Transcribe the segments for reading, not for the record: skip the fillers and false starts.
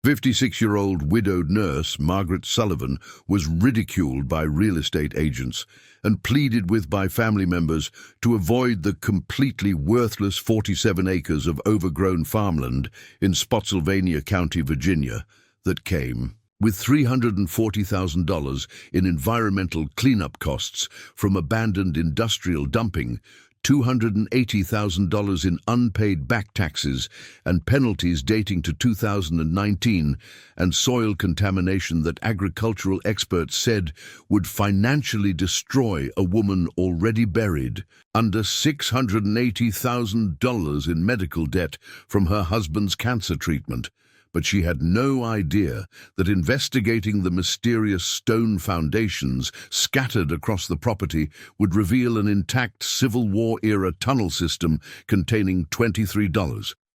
56-year-old widowed nurse Margaret Sullivan was ridiculed by real estate agents and pleaded with by family members to avoid the completely worthless 47 acres of overgrown farmland in Spotsylvania County, Virginia, that came with $340,000 in environmental cleanup costs from abandoned industrial dumping, $280,000 in unpaid back taxes and penalties dating to 2019, and soil contamination that agricultural experts said would financially destroy a woman already buried under $680,000 in medical debt from her husband's cancer treatment. But she had no idea that investigating the mysterious stone foundations scattered across the property would reveal an intact Civil War-era tunnel system containing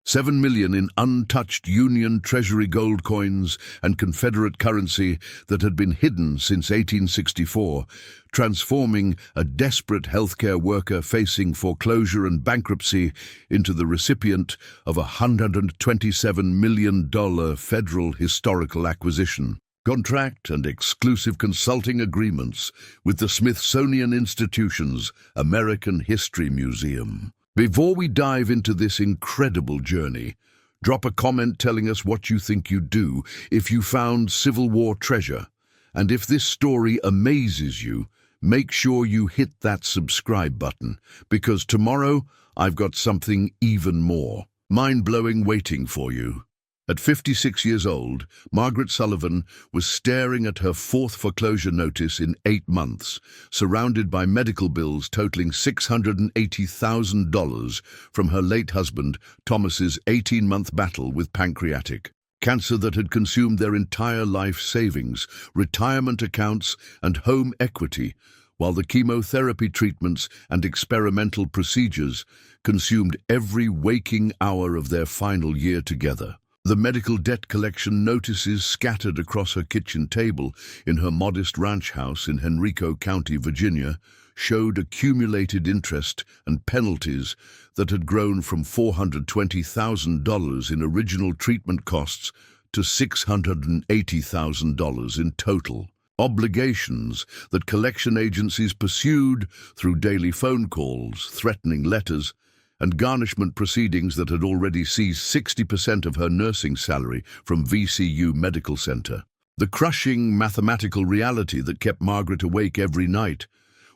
$7 million in untouched Union Treasury gold coins and Confederate currency that had been hidden since 1864, transforming a desperate healthcare worker facing foreclosure and bankruptcy into the recipient of a $127 million federal historical acquisition contract and exclusive consulting agreements with the Smithsonian Institution's American History Museum. Before we dive into this incredible journey, drop a comment telling us what you think you'd do if you found Civil War treasure. And if this story amazes you, make sure you hit that subscribe button, because tomorrow I've got something even more mind-blowing waiting for you. At 56 years old, Margaret Sullivan was staring at her fourth foreclosure notice in 8 months, surrounded by medical bills totaling $680,000 from her late husband, Thomas's 18-month battle with pancreatic cancer that had consumed their entire life savings, retirement accounts, and home equity, while the chemotherapy treatments and experimental procedures consumed every waking hour of their final year together. The medical debt collection notices scattered across her kitchen table in her modest ranch house in Henrico County, Virginia, showed accumulated interest and penalties that had grown from $420,000 in original treatment costs to $680,000 in total. Obligations that collection agencies pursued through daily phone calls, threatening letters, and garnishment proceedings that had already seized 60% of her nursing salary from VCU Medical Center. The crushing mathematical reality that kept Margaret awake every night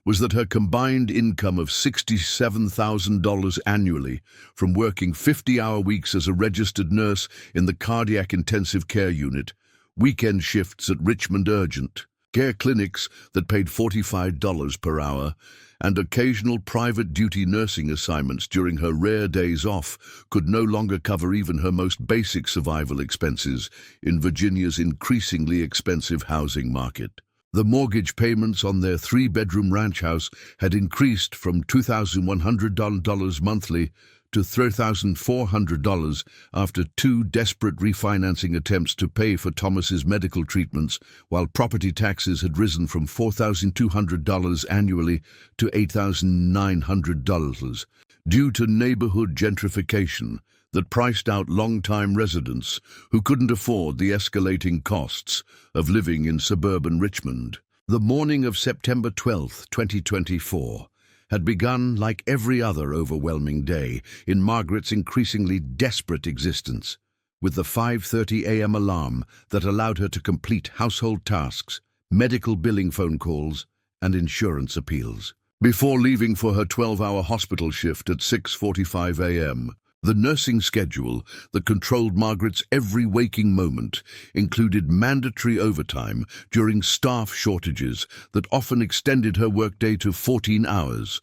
was that her combined income of $67,000 annually from working 50-hour weeks as a registered nurse in the cardiac intensive care unit, weekend shifts at Richmond Urgent care clinics that paid $45 per hour, and occasional private duty nursing assignments during her rare days off could no longer cover even her most basic survival expenses in Virginia's increasingly expensive housing market. The mortgage payments on their 3-bedroom ranch house had increased from $2,100 monthly to $3,400 after 2 desperate refinancing attempts to pay for Thomas's medical treatments, while property taxes had risen from $4,200 annually to $8,900 due to neighborhood gentrification that priced out long-time residents who couldn't afford the escalating costs of living in suburban Richmond. The morning of September 12, 2024, had begun like every other overwhelming day in Margaret's increasingly desperate existence, with the 5:30 a.m. alarm that allowed her to complete household tasks, medical billing phone calls, and insurance appeals. Before leaving for her 12-hour hospital shift at 6:45 a.m., the nursing schedule that controlled Margaret's every waking moment included mandatory overtime during staff shortages that often extended her workday to 14 hours,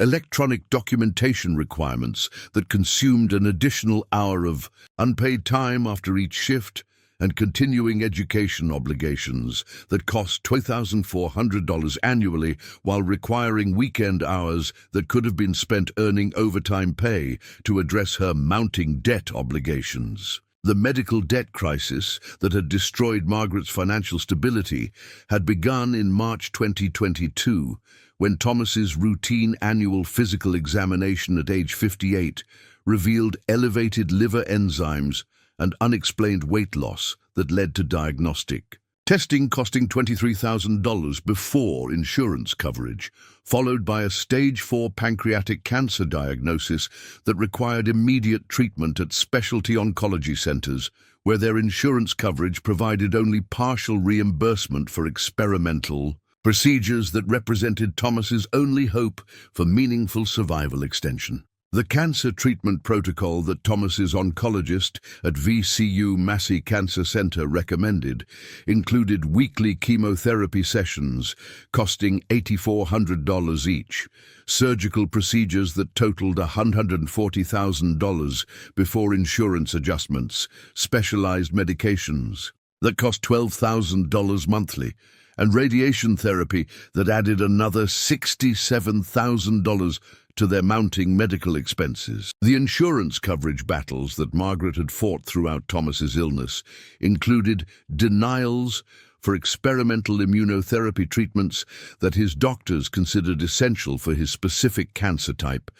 electronic documentation requirements that consumed an additional hour of unpaid time after each shift, and continuing education obligations that cost $2,400 annually while requiring weekend hours that could have been spent earning overtime pay to address her mounting debt obligations. The medical debt crisis that had destroyed Margaret's financial stability had begun in March 2022, when Thomas's routine annual physical examination at age 58 revealed elevated liver enzymes and unexplained weight loss that led to diagnostic testing costing $23,000 before insurance coverage, followed by a stage 4 pancreatic cancer diagnosis that required immediate treatment at specialty oncology centers, where their insurance coverage provided only partial reimbursement for experimental procedures that represented Thomas's only hope for meaningful survival extension. The cancer treatment protocol that Thomas's oncologist at VCU Massey Cancer Center recommended included weekly chemotherapy sessions costing $8,400 each, surgical procedures that totaled $140,000 before insurance adjustments, specialized medications that cost $12,000 monthly, and radiation therapy that added another $67,000 to their mounting medical expenses. The insurance coverage battles that Margaret had fought throughout Thomas's illness included denials for experimental immunotherapy treatments that his doctors considered essential for his specific cancer type,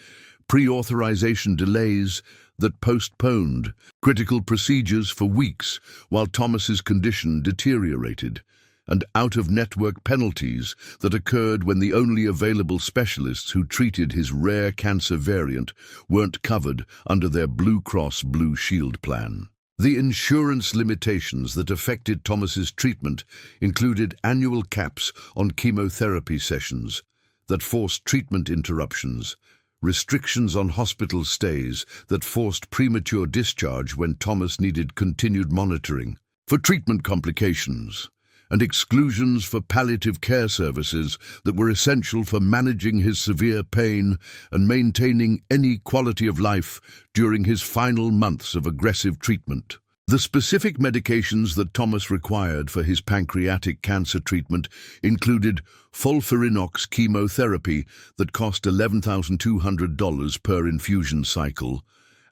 pre-authorization delays that postponed critical procedures for weeks while Thomas's condition deteriorated, and out-of-network penalties that occurred when the only available specialists who treated his rare cancer variant weren't covered under their Blue Cross Blue Shield plan. The insurance limitations that affected Thomas's treatment included annual caps on chemotherapy sessions that forced treatment interruptions, restrictions on hospital stays that forced premature discharge when Thomas needed continued monitoring for treatment complications, and exclusions for palliative care services that were essential for managing his severe pain and maintaining any quality of life during his final months of aggressive treatment. The specific medications that Thomas required for his pancreatic cancer treatment included FOLFIRINOX chemotherapy that cost $11,200 per infusion cycle,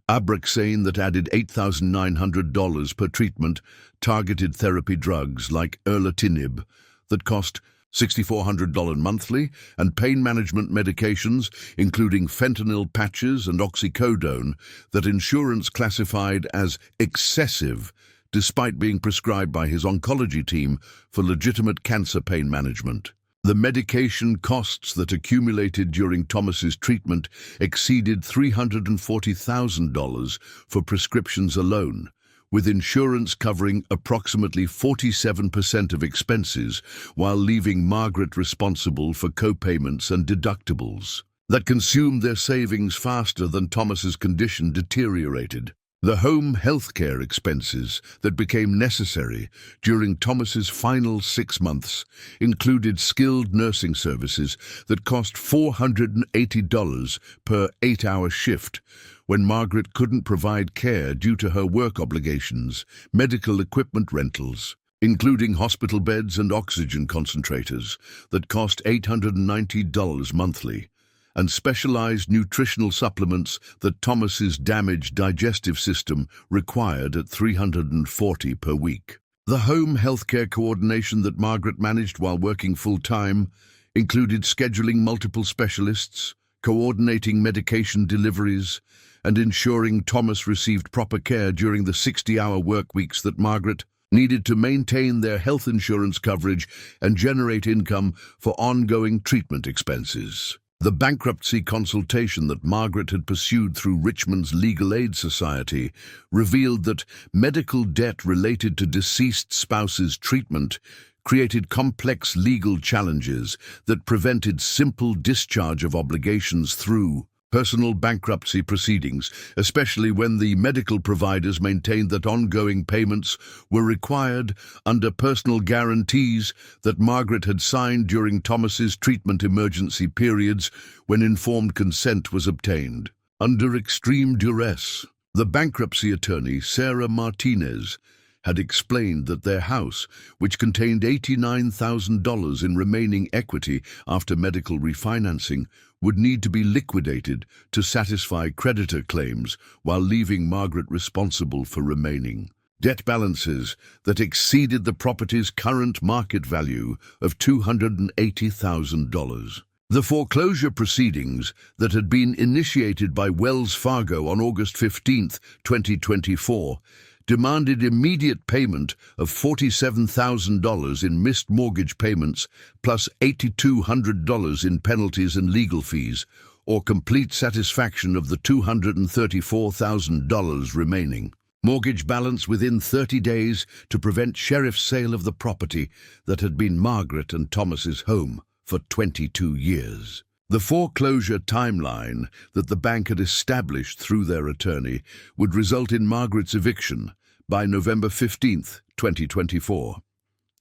Abraxane that added $8,900 per treatment, targeted therapy drugs like erlotinib that cost $6,400 monthly, and pain management medications including fentanyl patches and oxycodone that insurance classified as excessive despite being prescribed by his oncology team for legitimate cancer pain management. The medication costs that accumulated during Thomas's treatment exceeded $340,000 for prescriptions alone, with insurance covering approximately 47% of expenses while leaving Margaret responsible for co-payments and deductibles that consumed their savings faster than Thomas's condition deteriorated. The home healthcare expenses that became necessary during Thomas's final 6 months included skilled nursing services that cost $480 per 8-hour shift when Margaret couldn't provide care due to her work obligations, medical equipment rentals, including hospital beds and oxygen concentrators that cost $890 monthly, and specialized nutritional supplements that Thomas's damaged digestive system required at $340 per week. The home healthcare coordination that Margaret managed while working full-time included scheduling multiple specialists, coordinating medication deliveries, and ensuring Thomas received proper care during the 60-hour work weeks that Margaret needed to maintain their health insurance coverage and generate income for ongoing treatment expenses. The bankruptcy consultation that Margaret had pursued through Richmond's Legal Aid Society revealed that medical debt related to deceased spouses' treatment created complex legal challenges that prevented simple discharge of obligations through personal bankruptcy proceedings, especially when the medical providers maintained that ongoing payments were required under personal guarantees that Margaret had signed during Thomas's treatment emergency periods when informed consent was obtained. Under extreme duress, the bankruptcy attorney, Sarah Martinez, had explained that their house, which contained $89,000 in remaining equity after medical refinancing, would need to be liquidated to satisfy creditor claims while leaving Margaret responsible for remaining debt balances that exceeded the property's current market value of $280,000. The foreclosure proceedings that had been initiated by Wells Fargo on August 15, 2024, demanded immediate payment of $47,000 in missed mortgage payments plus $8,200 in penalties and legal fees, or complete satisfaction of the $234,000 remaining. Mortgage balance within 30 days to prevent sheriff's sale of the property that had been Margaret and Thomas's home for 22 years. The foreclosure timeline that the bank had established through their attorney would result in Margaret's eviction by November 15, 2024,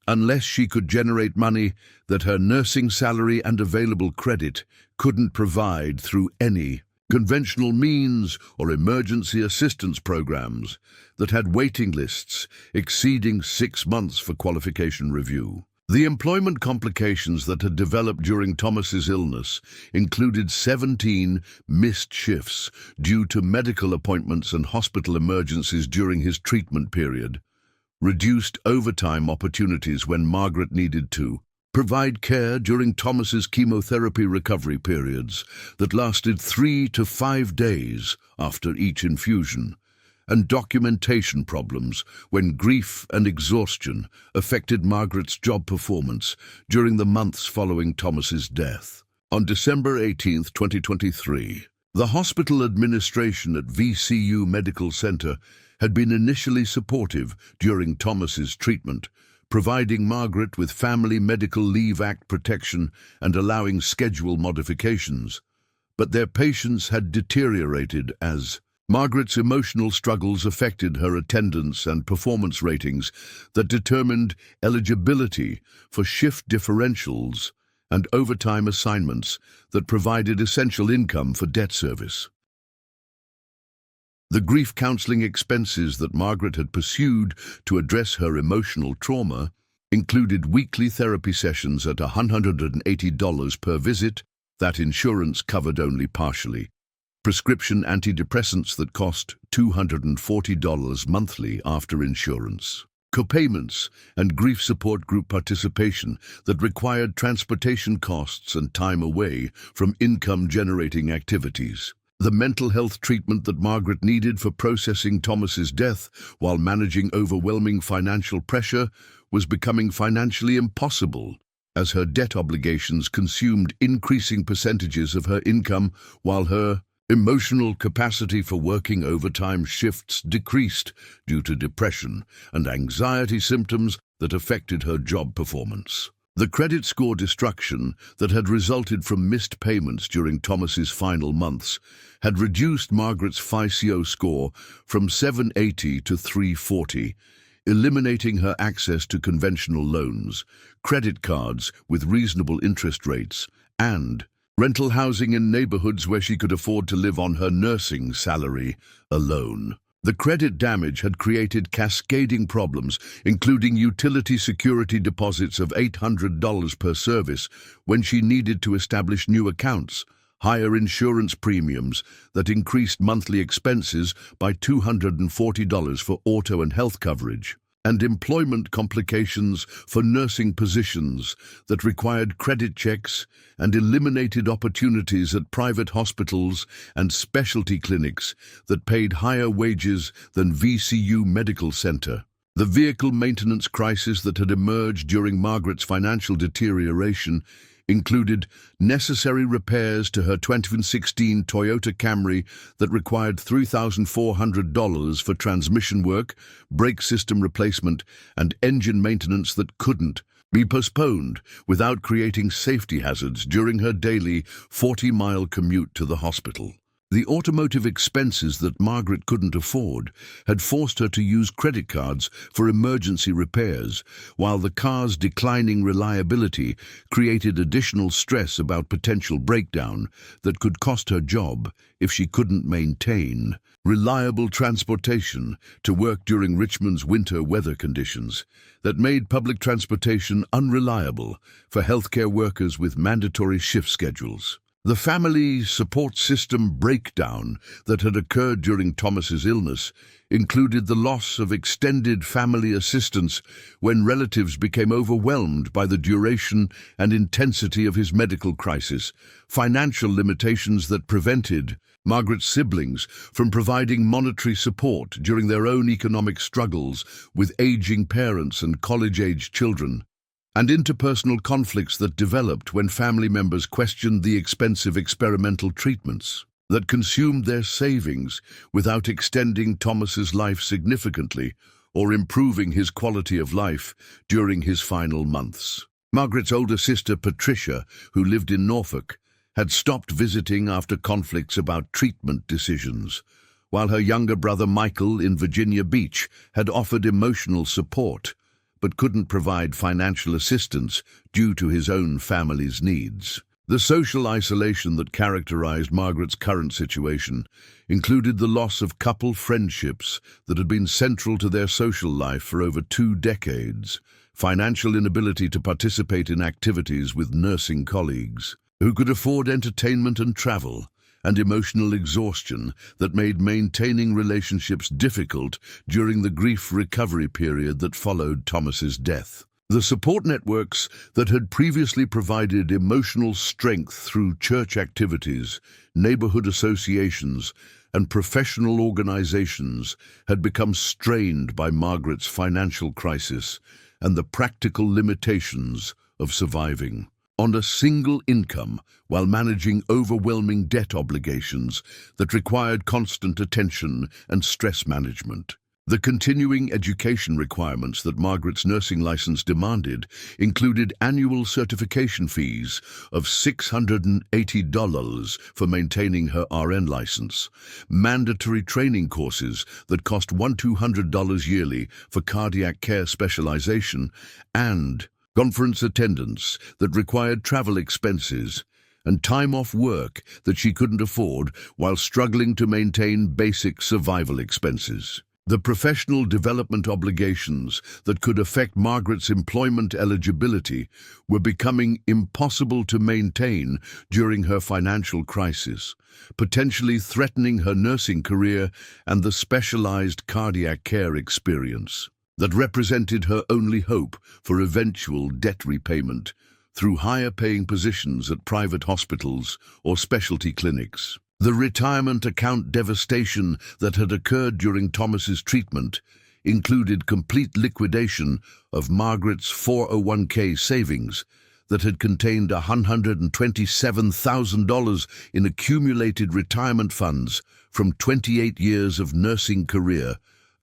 unless she could generate money that her nursing salary and available credit couldn't provide through any conventional means or emergency assistance programs that had waiting lists exceeding 6 months for qualification review. The employment complications that had developed during Thomas's illness included 17 missed shifts due to medical appointments and hospital emergencies during his treatment period, reduced overtime opportunities when Margaret needed to provide care during Thomas's chemotherapy recovery periods that lasted 3 to 5 days after each infusion, and documentation problems when grief and exhaustion affected Margaret's job performance during the months following Thomas's death. On December 18, 2023, the hospital administration at VCU Medical Center had been initially supportive during Thomas's treatment, providing Margaret with Family Medical Leave Act protection and allowing schedule modifications. But their patience had deteriorated as Margaret's emotional struggles affected her attendance and performance ratings that determined eligibility for shift differentials and overtime assignments that provided essential income for debt service. The grief counseling expenses that Margaret had pursued to address her emotional trauma included weekly therapy sessions at $180 per visit that insurance covered only partially, prescription antidepressants that cost $240 monthly after insurance, copayments and grief support group participation that required transportation costs and time away from income-generating activities. The mental health treatment that Margaret needed for processing Thomas's death while managing overwhelming financial pressure was becoming financially impossible as her debt obligations consumed increasing percentages of her income while her emotional capacity for working overtime shifts decreased due to depression and anxiety symptoms that affected her job performance. The credit score destruction that had resulted from missed payments during Thomas's final months had reduced Margaret's FICO score from 780 to 340, eliminating her access to conventional loans, credit cards with reasonable interest rates, and rental housing in neighborhoods where she could afford to live on her nursing salary alone. The credit damage had created cascading problems, including utility security deposits of $800 per service when she needed to establish new accounts, higher insurance premiums that increased monthly expenses by $240 for auto and health coverage, and employment complications for nursing positions that required credit checks and eliminated opportunities at private hospitals and specialty clinics that paid higher wages than VCU Medical Center. The vehicle maintenance crisis that had emerged during Margaret's financial deterioration included necessary repairs to her 2016 Toyota Camry that required $3,400 for transmission work, brake system replacement, and engine maintenance that couldn't be postponed without creating safety hazards during her daily 40-mile commute to the hospital. The automotive expenses that Margaret couldn't afford had forced her to use credit cards for emergency repairs, while the car's declining reliability created additional stress about potential breakdown that could cost her job if she couldn't maintain reliable transportation to work during Richmond's winter weather conditions that made public transportation unreliable for healthcare workers with mandatory shift schedules. The family support system breakdown that had occurred during Thomas's illness included the loss of extended family assistance when relatives became overwhelmed by the duration and intensity of his medical crisis, financial limitations that prevented Margaret's siblings from providing monetary support during their own economic struggles with aging parents and college-age children, and interpersonal conflicts that developed when family members questioned the expensive experimental treatments that consumed their savings without extending Thomas's life significantly or improving his quality of life during his final months. Margaret's older sister, Patricia, who lived in Norfolk, had stopped visiting after conflicts about treatment decisions, while her younger brother, Michael, in Virginia Beach, had offered emotional support but couldn't provide financial assistance due to his own family's needs. The social isolation that characterized Margaret's current situation included the loss of couple friendships that had been central to their social life for over 2 decades, financial inability to participate in activities with nursing colleagues who could afford entertainment and travel, and emotional exhaustion that made maintaining relationships difficult during the grief recovery period that followed Thomas's death. The support networks that had previously provided emotional strength through church activities, neighborhood associations, and professional organizations had become strained by Margaret's financial crisis and the practical limitations of surviving on a single income while managing overwhelming debt obligations that required constant attention and stress management. The continuing education requirements that Margaret's nursing license demanded included annual certification fees of $680 for maintaining her RN license, mandatory training courses that cost $200 yearly for cardiac care specialization, and conference attendance that required travel expenses and time off work that she couldn't afford while struggling to maintain basic survival expenses. The professional development obligations that could affect Margaret's employment eligibility were becoming impossible to maintain during her financial crisis, potentially threatening her nursing career and the specialized cardiac care experience that represented her only hope for eventual debt repayment through higher-paying positions at private hospitals or specialty clinics. The retirement account devastation that had occurred during Thomas's treatment included complete liquidation of Margaret's 401k savings that had contained $127,000 in accumulated retirement funds from 28 years of nursing career,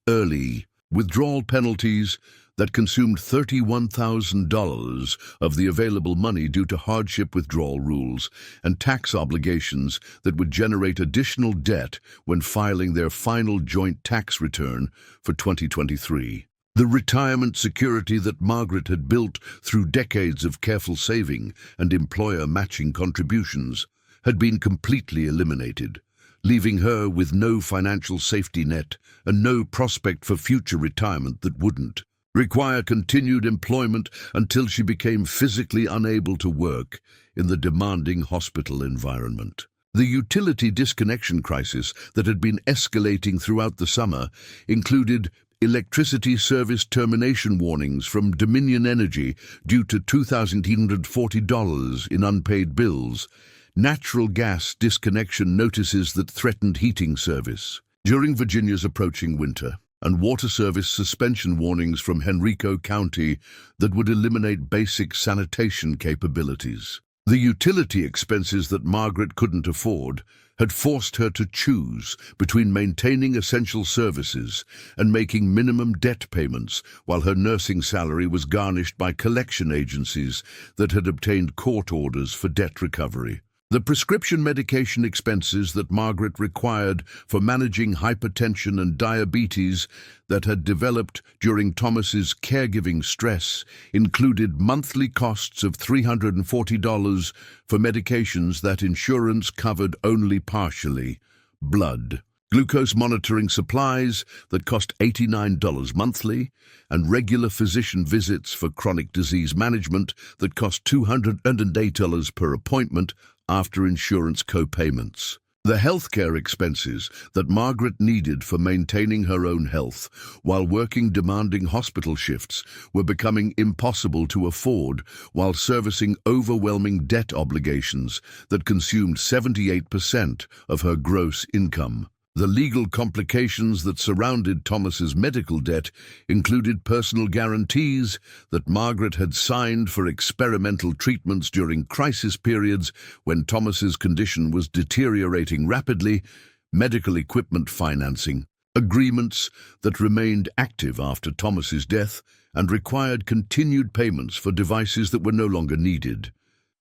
early withdrawal penalties that consumed $31,000 of the available money due to hardship withdrawal rules, and tax obligations that would generate additional debt when filing their final joint tax return for 2023. The retirement security that Margaret had built through decades of careful saving and employer matching contributions had been completely eliminated, leaving her with no financial safety net and no prospect for future retirement that wouldn't require continued employment until she became physically unable to work in the demanding hospital environment. The utility disconnection crisis that had been escalating throughout the summer included electricity service termination warnings from Dominion Energy due to $2,840 in unpaid bills, natural gas disconnection notices that threatened heating service during Virginia's approaching winter, and water service suspension warnings from Henrico County that would eliminate basic sanitation capabilities. The utility expenses that Margaret couldn't afford had forced her to choose between maintaining essential services and making minimum debt payments, while her nursing salary was garnished by collection agencies that had obtained court orders for debt recovery. The prescription medication expenses that Margaret required for managing hypertension and diabetes that had developed during Thomas's caregiving stress included monthly costs of $340 for medications that insurance covered only partially, blood, glucose monitoring supplies that cost $89 monthly, and regular physician visits for chronic disease management that cost $208 per appointment, after insurance co-payments. The healthcare expenses that Margaret needed for maintaining her own health while working demanding hospital shifts were becoming impossible to afford while servicing overwhelming debt obligations that consumed 78% of her gross income. The legal complications that surrounded Thomas's medical debt included personal guarantees that Margaret had signed for experimental treatments during crisis periods when Thomas's condition was deteriorating rapidly, medical equipment financing, agreements that remained active after Thomas's death and required continued payments for devices that were no longer needed,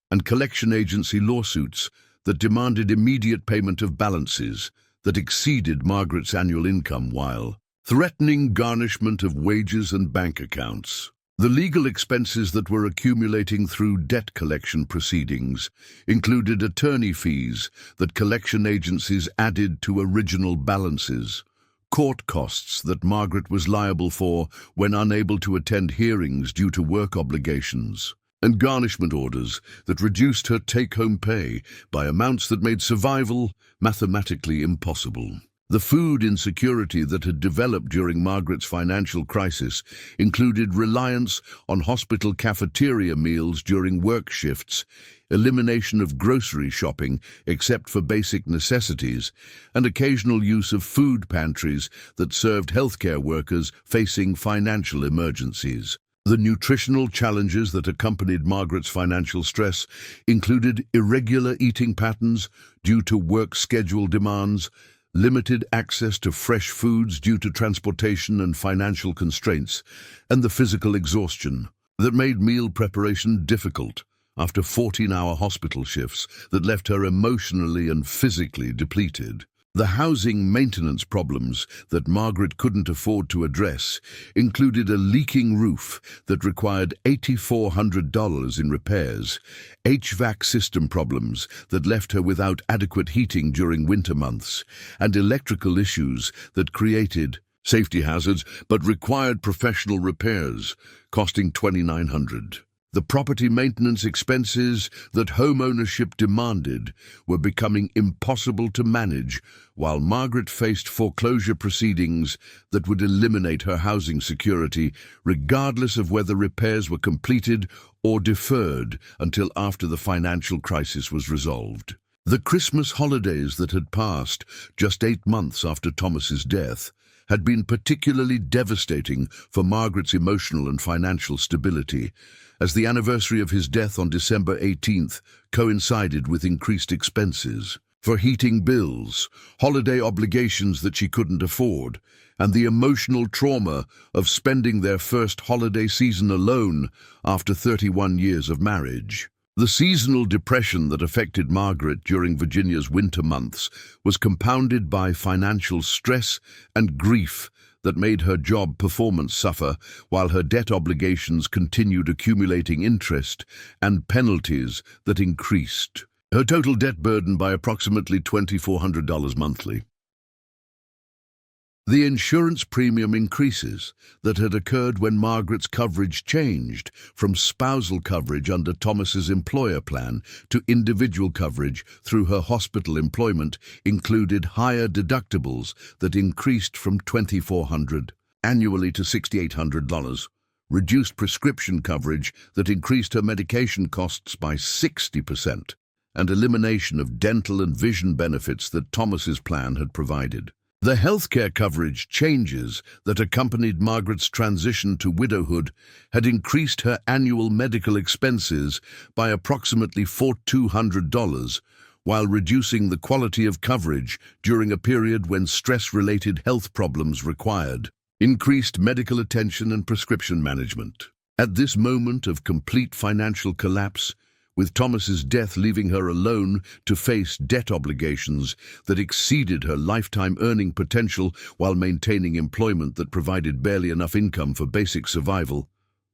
and collection agency lawsuits that demanded immediate payment of balances that exceeded Margaret's annual income while threatening garnishment of wages and bank accounts. The legal expenses that were accumulating through debt collection proceedings included attorney fees that collection agencies added to original balances, court costs that Margaret was liable for when unable to attend hearings due to work obligations, and garnishment orders that reduced her take-home pay by amounts that made survival mathematically impossible. The food insecurity that had developed during Margaret's financial crisis included reliance on hospital cafeteria meals during work shifts, elimination of grocery shopping except for basic necessities, and occasional use of food pantries that served healthcare workers facing financial emergencies. The nutritional challenges that accompanied Margaret's financial stress included irregular eating patterns due to work schedule demands, limited access to fresh foods due to transportation and financial constraints, and the physical exhaustion that made meal preparation difficult after 14-hour hospital shifts that left her emotionally and physically depleted. The housing maintenance problems that Margaret couldn't afford to address included a leaking roof that required $8,400 in repairs, HVAC system problems that left her without adequate heating during winter months, and electrical issues that created safety hazards but required professional repairs, costing $2,900. The property maintenance expenses that home ownership demanded were becoming impossible to manage while Margaret faced foreclosure proceedings that would eliminate her housing security regardless of whether repairs were completed or deferred until after the financial crisis was resolved. The Christmas holidays that had passed just 8 months after Thomas's death had been particularly devastating for Margaret's emotional and financial stability, as the anniversary of his death on December 18th coincided with increased expenses for heating bills, holiday obligations that she couldn't afford, and the emotional trauma of spending their first holiday season alone after 31 years of marriage. The seasonal depression that affected Margaret during Virginia's winter months was compounded by financial stress and grief that made her job performance suffer while her debt obligations continued accumulating interest and penalties that increased her total debt burden by approximately $2,400 monthly. The insurance premium increases that had occurred when Margaret's coverage changed from spousal coverage under Thomas's employer plan to individual coverage through her hospital employment included higher deductibles that increased from $2,400 annually to $6,800, reduced prescription coverage that increased her medication costs by 60%, and elimination of dental and vision benefits that Thomas's plan had provided. The healthcare coverage changes that accompanied Margaret's transition to widowhood had increased her annual medical expenses by approximately $4,200, while reducing the quality of coverage during a period when stress-related health problems required increased medical attention and prescription management. At this moment of complete financial collapse, with Thomas's death leaving her alone to face debt obligations that exceeded her lifetime earning potential while maintaining employment that provided barely enough income for basic survival,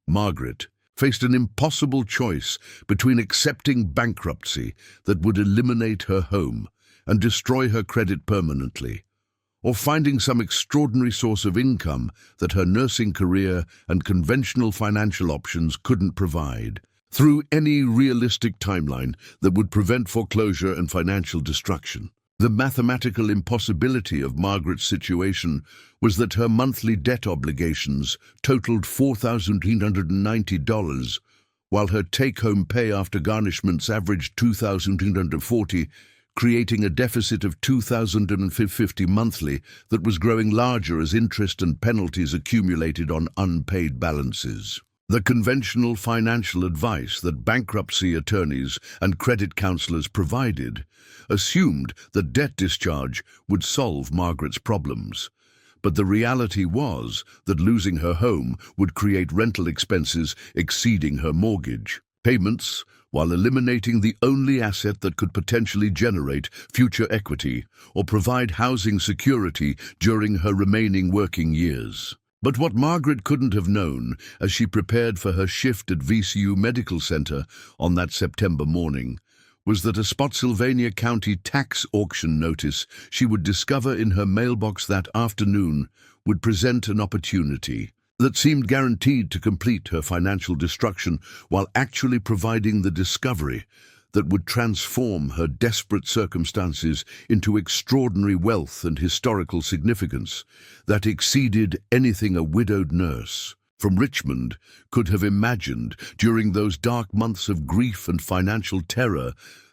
Margaret faced an impossible choice between accepting bankruptcy that would eliminate her home and destroy her credit permanently, or finding some extraordinary source of income that her nursing career and conventional financial options couldn't provide. through any realistic timeline that would prevent foreclosure and financial destruction. The mathematical impossibility of Margaret's situation was that her monthly debt obligations totaled $4,390, while her take-home pay after garnishments averaged $2,340, creating a deficit of $2,050 monthly that was growing larger as interest and penalties accumulated on unpaid balances. The conventional financial advice that bankruptcy attorneys and credit counselors provided assumed that debt discharge would solve Margaret's problems. But the reality was that losing her home would create rental expenses exceeding her mortgage payments, while eliminating the only asset that could potentially generate future equity or provide housing security during her remaining working years. But what Margaret couldn't have known as she prepared for her shift at VCU Medical Center on that September morning was that a Spotsylvania County tax auction notice she would discover in her mailbox that afternoon would present an opportunity that seemed guaranteed to complete her financial destruction while actually providing the discovery that would transform her desperate circumstances into extraordinary wealth and historical significance that exceeded anything a widowed nurse from Richmond could have imagined during those dark months of grief and financial terror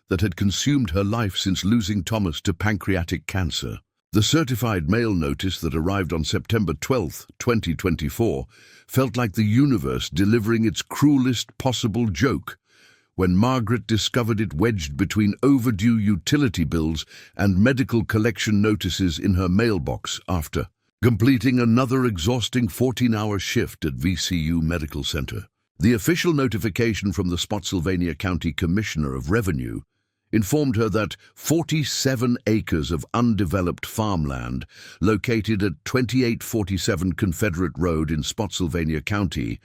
that had consumed her life since losing Thomas to pancreatic cancer. The certified mail notice that arrived on September 12, 2024, felt like the universe delivering its cruelest possible joke when Margaret discovered it wedged between overdue utility bills and medical collection notices in her mailbox after completing another exhausting 14-hour shift at VCU Medical Center. The official notification from the Spotsylvania County Commissioner of Revenue informed her that 47 acres of undeveloped farmland located at 2847 Confederate Road in Spotsylvania County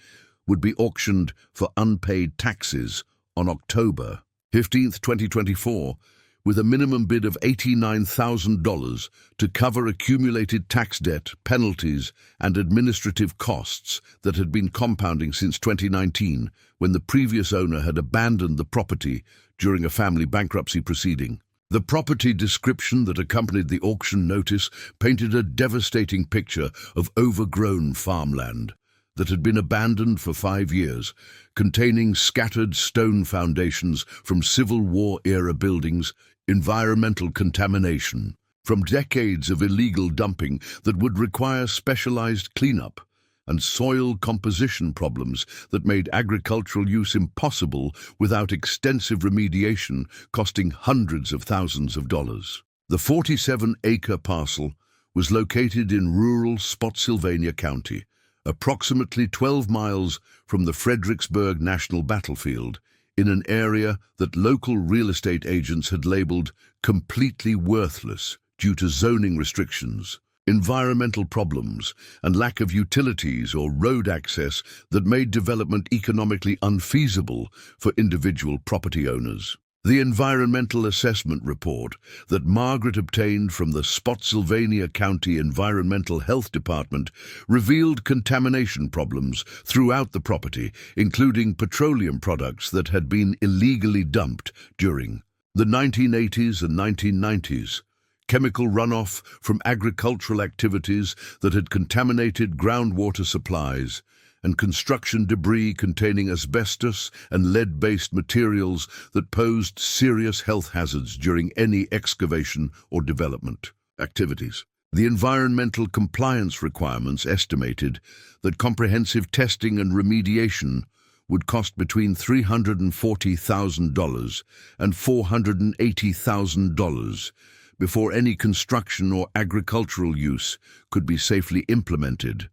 would be auctioned for unpaid taxes on October 15, 2024, with a minimum bid of $89,000 to cover accumulated tax debt, penalties, and administrative costs that had been compounding since 2019, when the previous owner had abandoned the property during a family bankruptcy proceeding. The property description that accompanied the auction notice painted a devastating picture of overgrown farmland that had been abandoned for 5 years, containing scattered stone foundations from Civil War-era buildings, environmental contamination from decades of illegal dumping that would require specialized cleanup, and soil composition problems that made agricultural use impossible without extensive remediation, costing hundreds of thousands of dollars. The 47-acre parcel was located in rural Spotsylvania County, approximately 12 miles from the Fredericksburg National Battlefield, in an area that local real estate agents had labeled completely worthless due to zoning restrictions, environmental problems, and lack of utilities or road access that made development economically unfeasible for individual property owners. The environmental assessment report that Margaret obtained from the Spotsylvania County Environmental Health Department revealed contamination problems throughout the property, including petroleum products that had been illegally dumped during the 1980s and 1990s, chemical runoff from agricultural activities that had contaminated groundwater supplies, and construction debris containing asbestos and lead-based materials that posed serious health hazards during any excavation or development activities. The environmental compliance requirements estimated that comprehensive testing and remediation would cost between $340,000 and $480,000 before any construction or agricultural use could be safely implemented,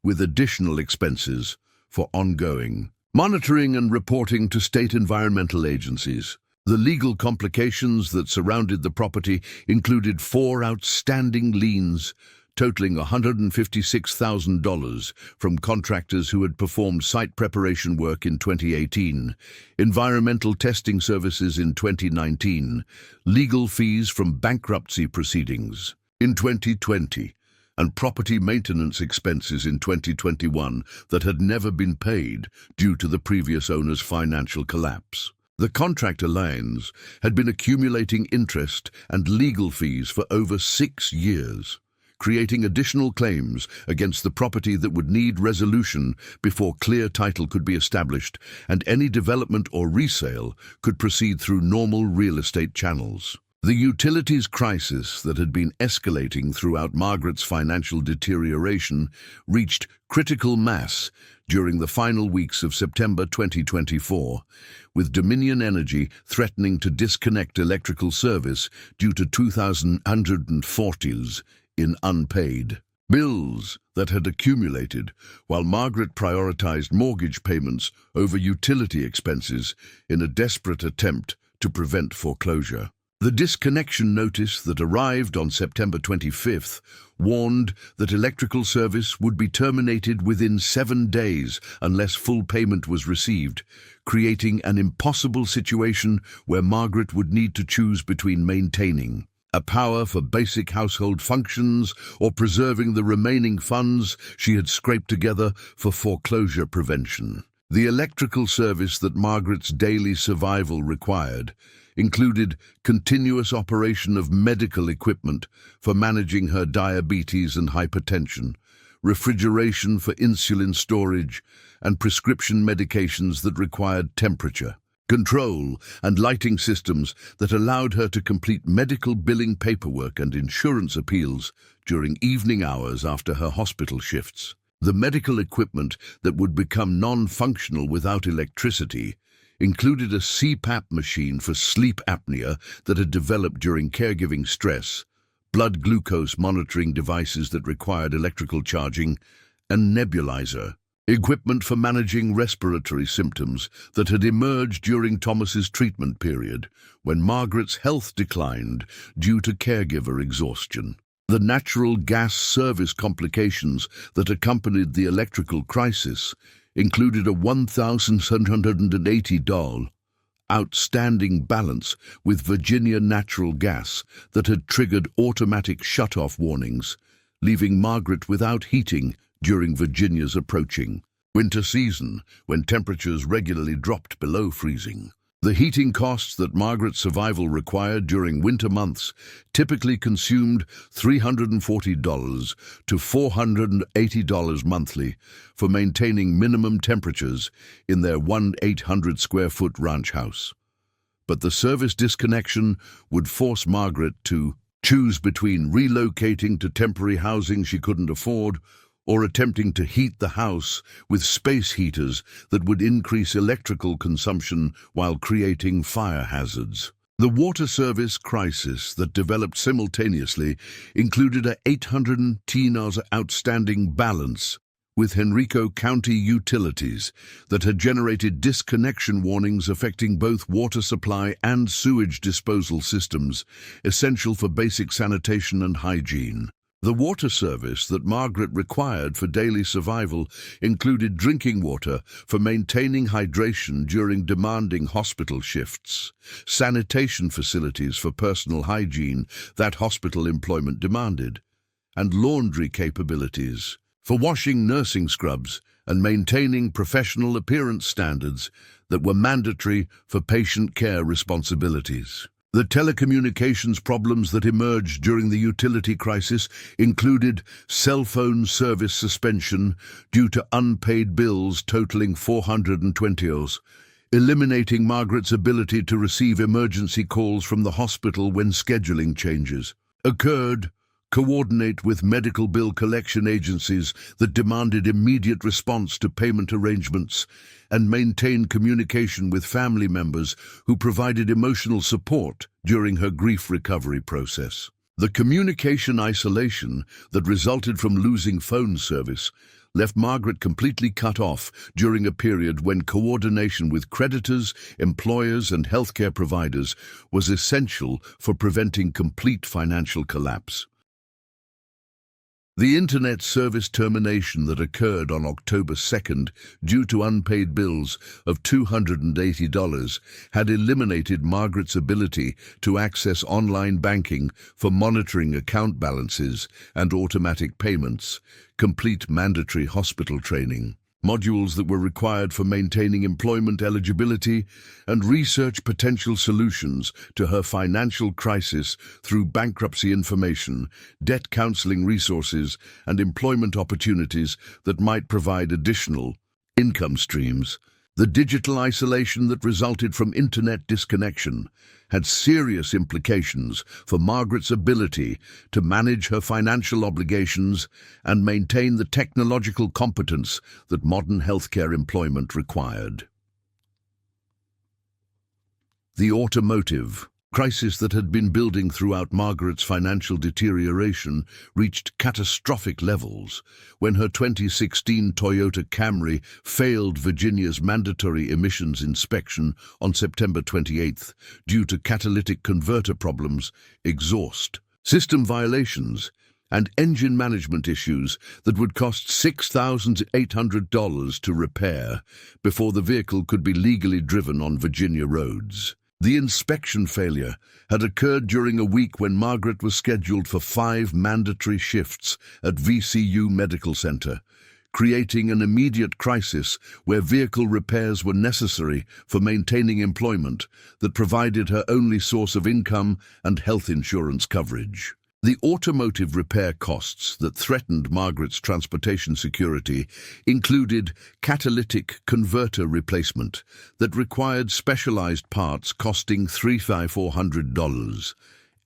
with additional expenses for ongoing monitoring and reporting to state environmental agencies. The legal complications that surrounded the property included 4 outstanding liens totaling $156,000 from contractors who had performed site preparation work in 2018, environmental testing services in 2019, legal fees from bankruptcy proceedings in 2020, and property maintenance expenses in 2021 that had never been paid due to the previous owner's financial collapse. The contractor Lyons had been accumulating interest and legal fees for over 6 years, creating additional claims against the property that would need resolution before clear title could be established and any development or resale could proceed through normal real estate channels. The utilities crisis that had been escalating throughout Margaret's financial deterioration reached critical mass during the final weeks of September 2024, with Dominion Energy threatening to disconnect electrical service due to 2,140s in unpaid bills that had accumulated, while Margaret prioritized mortgage payments over utility expenses in a desperate attempt to prevent foreclosure. The disconnection notice that arrived on September 25th warned that electrical service would be terminated within 7 days unless full payment was received, creating an impossible situation where Margaret would need to choose between maintaining a power for basic household functions or preserving the remaining funds she had scraped together for foreclosure prevention. The electrical service that Margaret's daily survival required included continuous operation of medical equipment for managing her diabetes and hypertension, refrigeration for insulin storage, and prescription medications that required temperature control, and lighting systems that allowed her to complete medical billing paperwork and insurance appeals during evening hours after her hospital shifts. The medical equipment that would become non-functional without electricity included a CPAP machine for sleep apnea that had developed during caregiving stress, blood glucose monitoring devices that required electrical charging, and nebulizer equipment for managing respiratory symptoms that had emerged during Thomas's treatment period when Margaret's health declined due to caregiver exhaustion. The natural gas service complications that accompanied the electrical crisis included a $1,780 outstanding balance with Virginia Natural Gas that had triggered automatic shut-off warnings, leaving Margaret without heating during Virginia's approaching winter season when temperatures regularly dropped below freezing. The heating costs that Margaret's survival required during winter months typically consumed $340 to $480 monthly for maintaining minimum temperatures in their 1,800-square-foot ranch house. But the service disconnection would force Margaret to choose between relocating to temporary housing she couldn't afford or attempting to heat the house with space heaters that would increase electrical consumption while creating fire hazards. The water service crisis that developed simultaneously included a $810 outstanding balance with Henrico County Utilities that had generated disconnection warnings affecting both water supply and sewage disposal systems, essential for basic sanitation and hygiene. The water service that Margaret required for daily survival included drinking water for maintaining hydration during demanding hospital shifts, sanitation facilities for personal hygiene that hospital employment demanded, and laundry capabilities for washing nursing scrubs and maintaining professional appearance standards that were mandatory for patient care responsibilities. The telecommunications problems that emerged during the utility crisis included cell phone service suspension due to unpaid bills totaling $420, eliminating Margaret's ability to receive emergency calls from the hospital when scheduling changes occurred, coordinate with medical bill collection agencies that demanded immediate response to payment arrangements, and maintain communication with family members who provided emotional support during her grief recovery process. The communication isolation that resulted from losing phone service left Margaret completely cut off during a period when coordination with creditors, employers, and healthcare providers was essential for preventing complete financial collapse. The Internet service termination that occurred on October 2nd due to unpaid bills of $280 had eliminated Margaret's ability to access online banking for monitoring account balances and automatic payments, complete mandatory hospital training, modules that were required for maintaining employment eligibility, and research potential solutions to her financial crisis through bankruptcy information, debt counseling resources, and employment opportunities that might provide additional income streams. The digital isolation that resulted from internet disconnection had serious implications for Margaret's ability to manage her financial obligations and maintain the technological competence that modern healthcare employment required. The automotive crisis that had been building throughout Margaret's financial deterioration reached catastrophic levels when her 2016 Toyota Camry failed Virginia's mandatory emissions inspection on September 28th due to catalytic converter problems, exhaust system violations, and engine management issues that would cost $6,800 to repair before the vehicle could be legally driven on Virginia roads. The inspection failure had occurred during a week when Margaret was scheduled for 5 mandatory shifts at VCU Medical Center, creating an immediate crisis where vehicle repairs were necessary for maintaining employment that provided her only source of income and health insurance coverage. The automotive repair costs that threatened Margaret's transportation security included catalytic converter replacement that required specialized parts costing $3,400,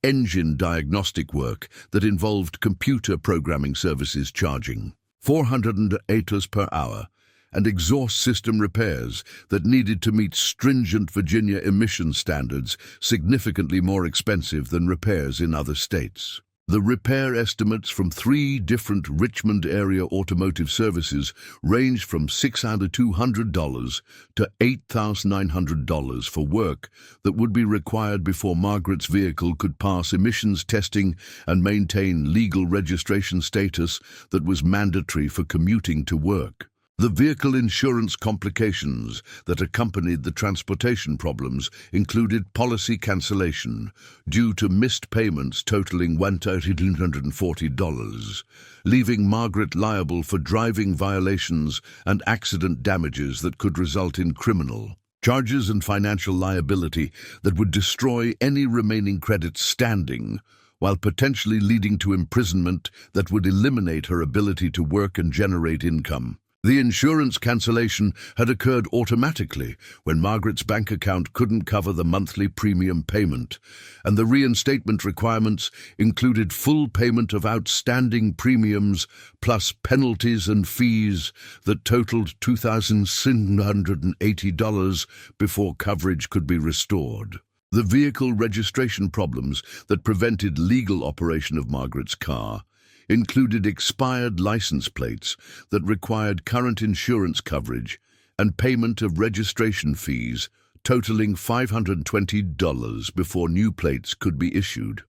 engine diagnostic work that involved computer programming services charging $408 per hour, and exhaust system repairs that needed to meet stringent Virginia emission standards, significantly more expensive than repairs in other states. The repair estimates from 3 different Richmond area automotive services ranged from $6,200 to $8,900 for work that would be required before Margaret's vehicle could pass emissions testing and maintain legal registration status that was mandatory for commuting to work. The vehicle insurance complications that accompanied the transportation problems included policy cancellation due to missed payments totaling $1,240, leaving Margaret liable for driving violations and accident damages that could result in criminal charges and financial liability that would destroy any remaining credits standing, while potentially leading to imprisonment that would eliminate her ability to work and generate income. The insurance cancellation had occurred automatically when Margaret's bank account couldn't cover the monthly premium payment, and the reinstatement requirements included full payment of outstanding premiums plus penalties and fees that totaled $2,680 before coverage could be restored. The vehicle registration problems that prevented legal operation of Margaret's car included expired license plates that required current insurance coverage and payment of registration fees totaling $520 before new plates could be issued.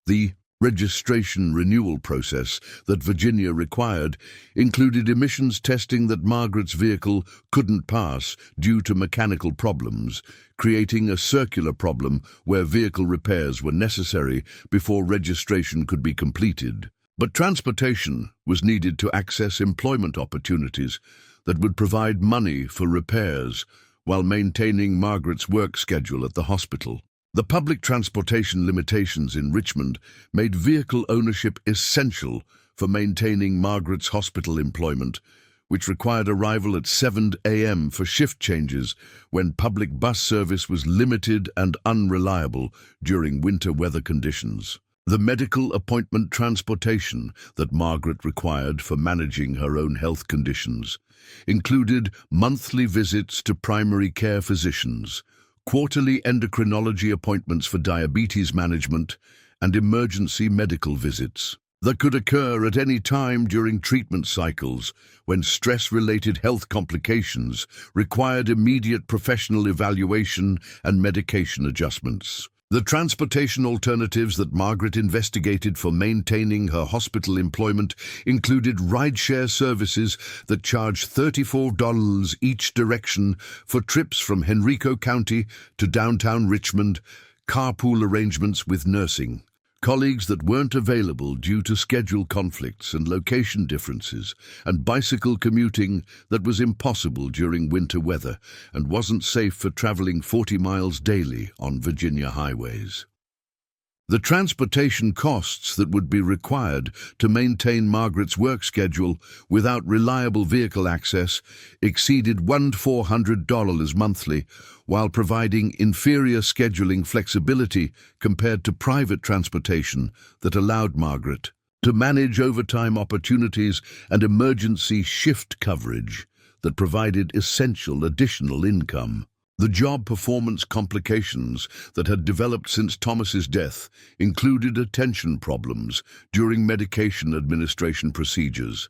The registration renewal process that Virginia required included emissions testing that Margaret's vehicle couldn't pass due to mechanical problems, creating a circular problem where vehicle repairs were necessary before registration could be completed. But transportation was needed to access employment opportunities that would provide money for repairs while maintaining Margaret's work schedule at the hospital. The public transportation limitations in Richmond made vehicle ownership essential for maintaining Margaret's hospital employment, which required arrival at 7 a.m. for shift changes when public bus service was limited and unreliable during winter weather conditions. The medical appointment transportation that Margaret required for managing her own health conditions included monthly visits to primary care physicians, quarterly endocrinology appointments for diabetes management, and emergency medical visits that could occur at any time during treatment cycles when stress-related health complications required immediate professional evaluation and medication adjustments. The transportation alternatives that Margaret investigated for maintaining her hospital employment included rideshare services that charged $34 each direction for trips from Henrico County to downtown Richmond, carpool arrangements with nursing, colleagues that weren't available due to schedule conflicts and location differences, and bicycle commuting that was impossible during winter weather and wasn't safe for traveling 40 miles daily on Virginia highways. The transportation costs that would be required to maintain Margaret's work schedule without reliable vehicle access exceeded $1,400 monthly, while providing inferior scheduling flexibility compared to private transportation that allowed Margaret to manage overtime opportunities and emergency shift coverage that provided essential additional income. The job performance complications that had developed since Thomas's death included attention problems during medication administration procedures,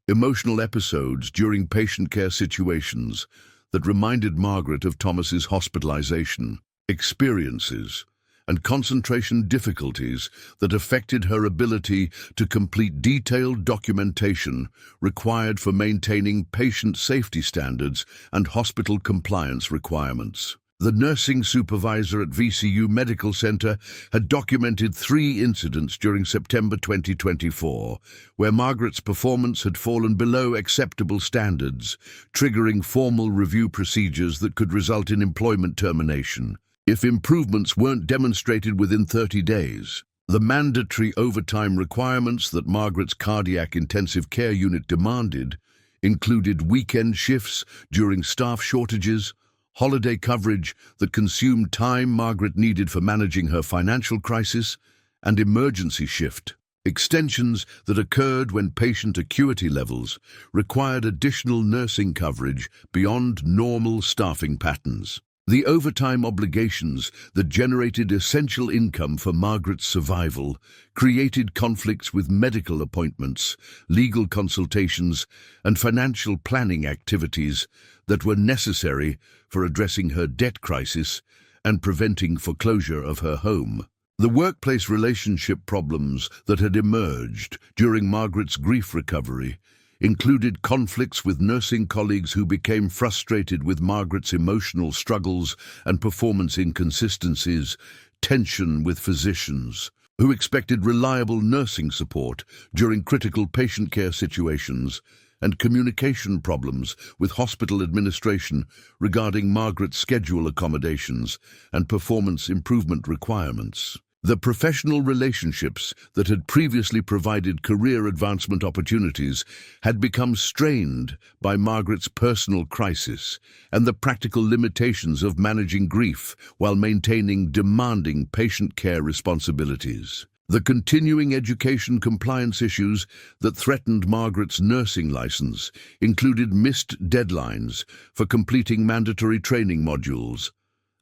emotional episodes during patient care situations that reminded Margaret of Thomas's hospitalization, experiences, and concentration difficulties that affected her ability to complete detailed documentation required for maintaining patient safety standards and hospital compliance requirements. The nursing supervisor at VCU Medical Center had documented 3 incidents during September 2024, where Margaret's performance had fallen below acceptable standards, triggering formal review procedures that could result in employment termination if improvements weren't demonstrated within 30 days. The mandatory overtime requirements that Margaret's cardiac intensive care unit demanded included weekend shifts during staff shortages, holiday coverage that consumed time Margaret needed for managing her financial crisis, and emergency shift extensions that occurred when patient acuity levels required additional nursing coverage beyond normal staffing patterns. The overtime obligations that generated essential income for Margaret's survival created conflicts with medical appointments, legal consultations, and financial planning activities that were necessary for addressing her debt crisis and preventing foreclosure of her home. The workplace relationship problems that had emerged during Margaret's grief recovery included conflicts with nursing colleagues who became frustrated with Margaret's emotional struggles and performance inconsistencies, tension with physicians who expected reliable nursing support during critical patient care situations, and communication problems with hospital administration regarding Margaret's schedule accommodations and performance improvement requirements. The professional relationships that had previously provided career advancement opportunities had become strained by Margaret's personal crisis and the practical limitations of managing grief while maintaining demanding patient care responsibilities. The continuing education compliance issues that threatened Margaret's nursing license included missed deadlines for completing mandatory training modules,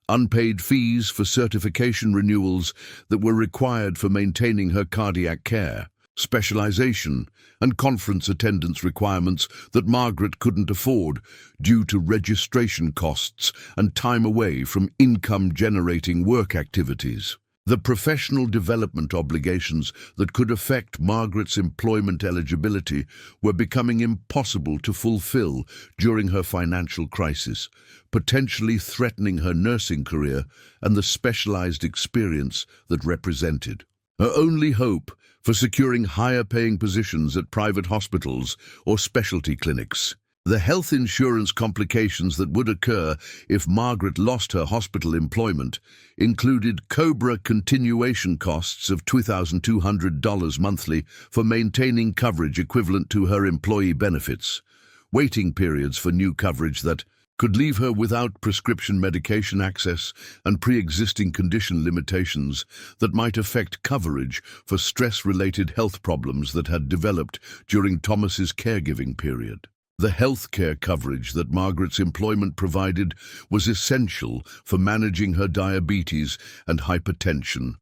unpaid fees for certification renewals that were required for maintaining her cardiac care, specialization, and conference attendance requirements that Margaret couldn't afford due to registration costs and time away from income-generating work activities. The professional development obligations that could affect Margaret's employment eligibility were becoming impossible to fulfill during her financial crisis, potentially threatening her nursing career and the specialized experience that represented. Her only hope for securing higher-paying positions at private hospitals or specialty clinics. The health insurance complications that would occur if Margaret lost her hospital employment included COBRA continuation costs of $2,200 monthly for maintaining coverage equivalent to her employee benefits, waiting periods for new coverage that could leave her without prescription medication access, and pre-existing condition limitations that might affect coverage for stress-related health problems that had developed during Thomas's caregiving period. The health care coverage that Margaret's employment provided was essential for managing her diabetes and hypertension,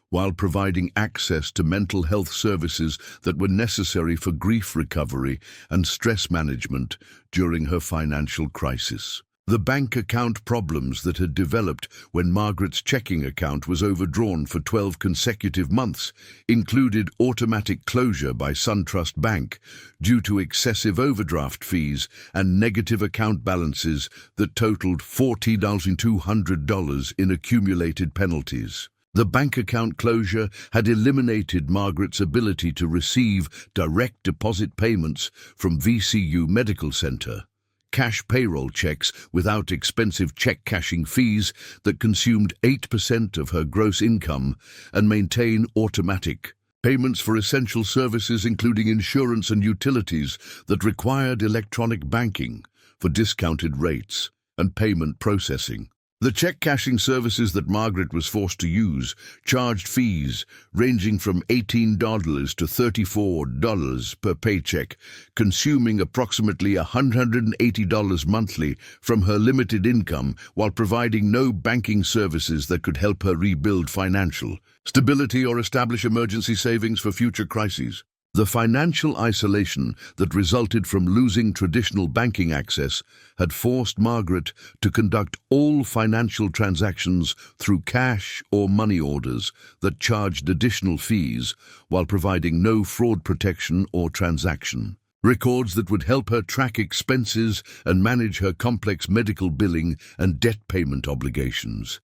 while providing access to mental health services that were necessary for grief recovery and stress management during her financial crisis. The bank account problems that had developed when Margaret's checking account was overdrawn for 12 consecutive months included automatic closure by SunTrust Bank due to excessive overdraft fees and negative account balances that totaled $40,200 in accumulated penalties. The bank account closure had eliminated Margaret's ability to receive direct deposit payments from VCU Medical Center, cash payroll checks without expensive check cashing fees that consumed 8% of her gross income, and maintain automatic payments for essential services including insurance and utilities that required electronic banking for discounted rates and payment processing. The check cashing services that Margaret was forced to use charged fees ranging from $18 to $34 per paycheck, consuming approximately $180 monthly from her limited income while providing no banking services that could help her rebuild financial stability or establish emergency savings for future crises. The financial isolation that resulted from losing traditional banking access had forced Margaret to conduct all financial transactions through cash or money orders that charged additional fees while providing no fraud protection or transaction records that would help her track expenses and manage her complex medical billing and debt payment obligations.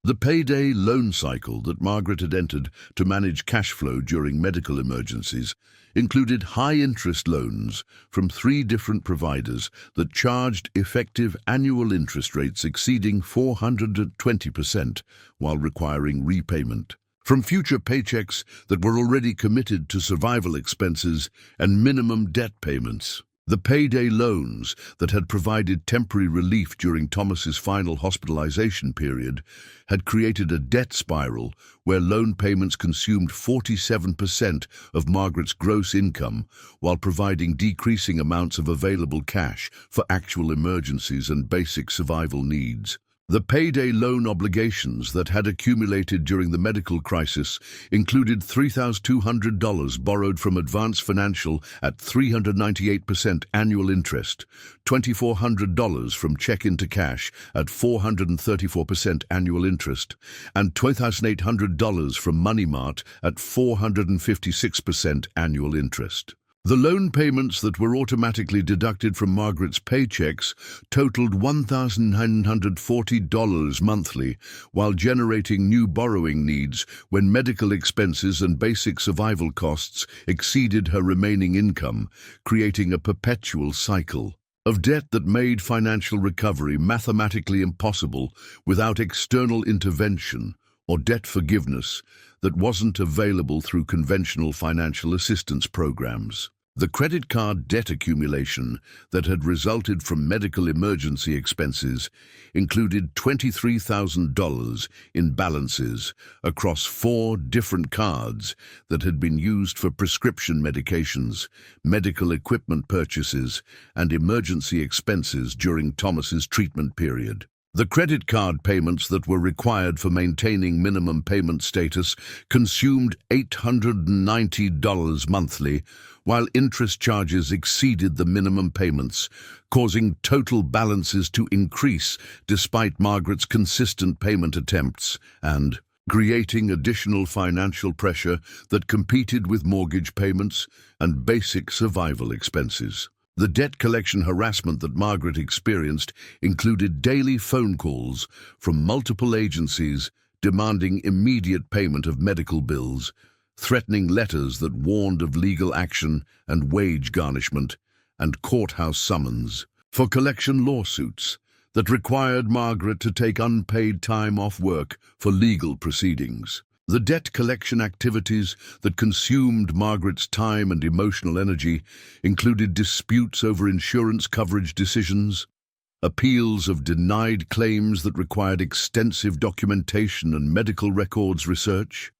The payday loan cycle that Margaret had entered to manage cash flow during medical emergencies included high-interest loans from 3 different providers that charged effective annual interest rates exceeding 420% while requiring repayment from future paychecks that were already committed to survival expenses and minimum debt payments. The payday loans that had provided temporary relief during Thomas's final hospitalization period had created a debt spiral where loan payments consumed 47% of Margaret's gross income while providing decreasing amounts of available cash for actual emergencies and basic survival needs. The payday loan obligations that had accumulated during the medical crisis included $3,200 borrowed from Advance Financial at 398% annual interest, $2,400 from Check into Cash at 434% annual interest, and $2,800 from Money Mart at 456% annual interest. The loan payments that were automatically deducted from Margaret's paychecks totaled $1,940 monthly, while generating new borrowing needs when medical expenses and basic survival costs exceeded her remaining income, creating a perpetual cycle of debt that made financial recovery mathematically impossible without external intervention or debt forgiveness that wasn't available through conventional financial assistance programs. The credit card debt accumulation that had resulted from medical emergency expenses included $23,000 in balances across 4 different cards that had been used for prescription medications, medical equipment purchases, and emergency expenses during Thomas's treatment period. The credit card payments that were required for maintaining minimum payment status consumed $890 monthly, while interest charges exceeded the minimum payments, causing total balances to increase despite Margaret's consistent payment attempts and creating additional financial pressure that competed with mortgage payments and basic survival expenses. The debt collection harassment that Margaret experienced included daily phone calls from multiple agencies demanding immediate payment of medical bills, threatening letters that warned of legal action and wage garnishment, and courthouse summons for collection lawsuits that required Margaret to take unpaid time off work for legal proceedings. The debt collection activities that consumed Margaret's time and emotional energy included disputes over insurance coverage decisions, appeals of denied claims that required extensive documentation and medical records research,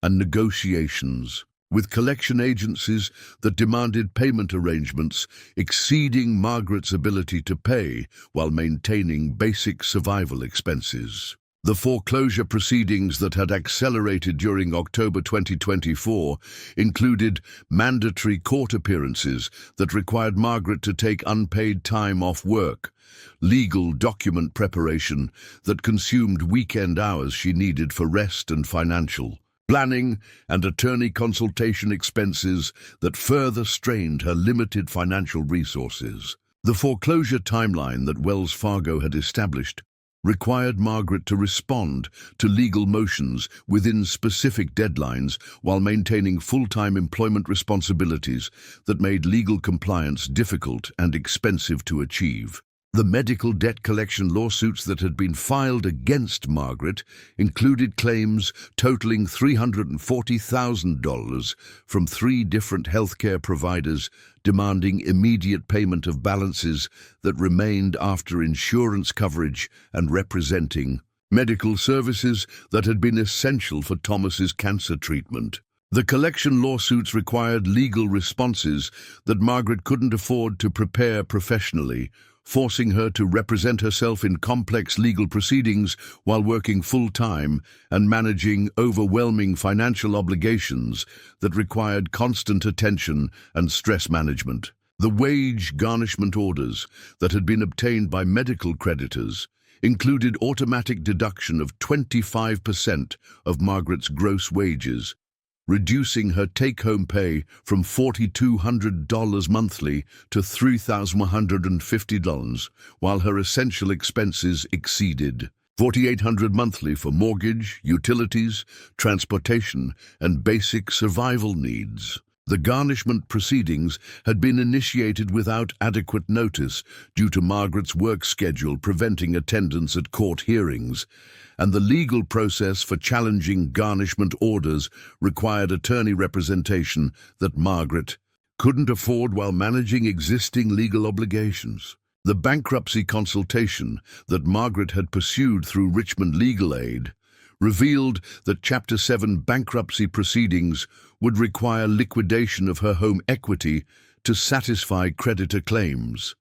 and negotiations with collection agencies that demanded payment arrangements exceeding Margaret's ability to pay while maintaining basic survival expenses. The foreclosure proceedings that had accelerated during October 2024 included mandatory court appearances that required Margaret to take unpaid time off work, legal document preparation that consumed weekend hours she needed for rest and financial planning, and attorney consultation expenses that further strained her limited financial resources. The foreclosure timeline that Wells Fargo had established required Margaret to respond to legal motions within specific deadlines while maintaining full-time employment responsibilities that made legal compliance difficult and expensive to achieve. The medical debt collection lawsuits that had been filed against Margaret included claims totaling $340,000 from 3 different healthcare providers demanding immediate payment of balances that remained after insurance coverage and representing medical services that had been essential for Thomas's cancer treatment. The collection lawsuits required legal responses that Margaret couldn't afford to prepare professionally, forcing her to represent herself in complex legal proceedings while working full-time and managing overwhelming financial obligations that required constant attention and stress management. The wage garnishment orders that had been obtained by medical creditors included automatic deduction of 25% of Margaret's gross wages, reducing her take-home pay from $4,200 monthly to $3,150, while her essential expenses exceeded $4,800 monthly for mortgage, utilities, transportation, and basic survival needs. The garnishment proceedings had been initiated without adequate notice due to Margaret's work schedule preventing attendance at court hearings, and the legal process for challenging garnishment orders required attorney representation that Margaret couldn't afford while managing existing legal obligations. The bankruptcy consultation that Margaret had pursued through Richmond Legal Aid revealed that Chapter 7 bankruptcy proceedings would require liquidation of her home equity to satisfy creditor claims,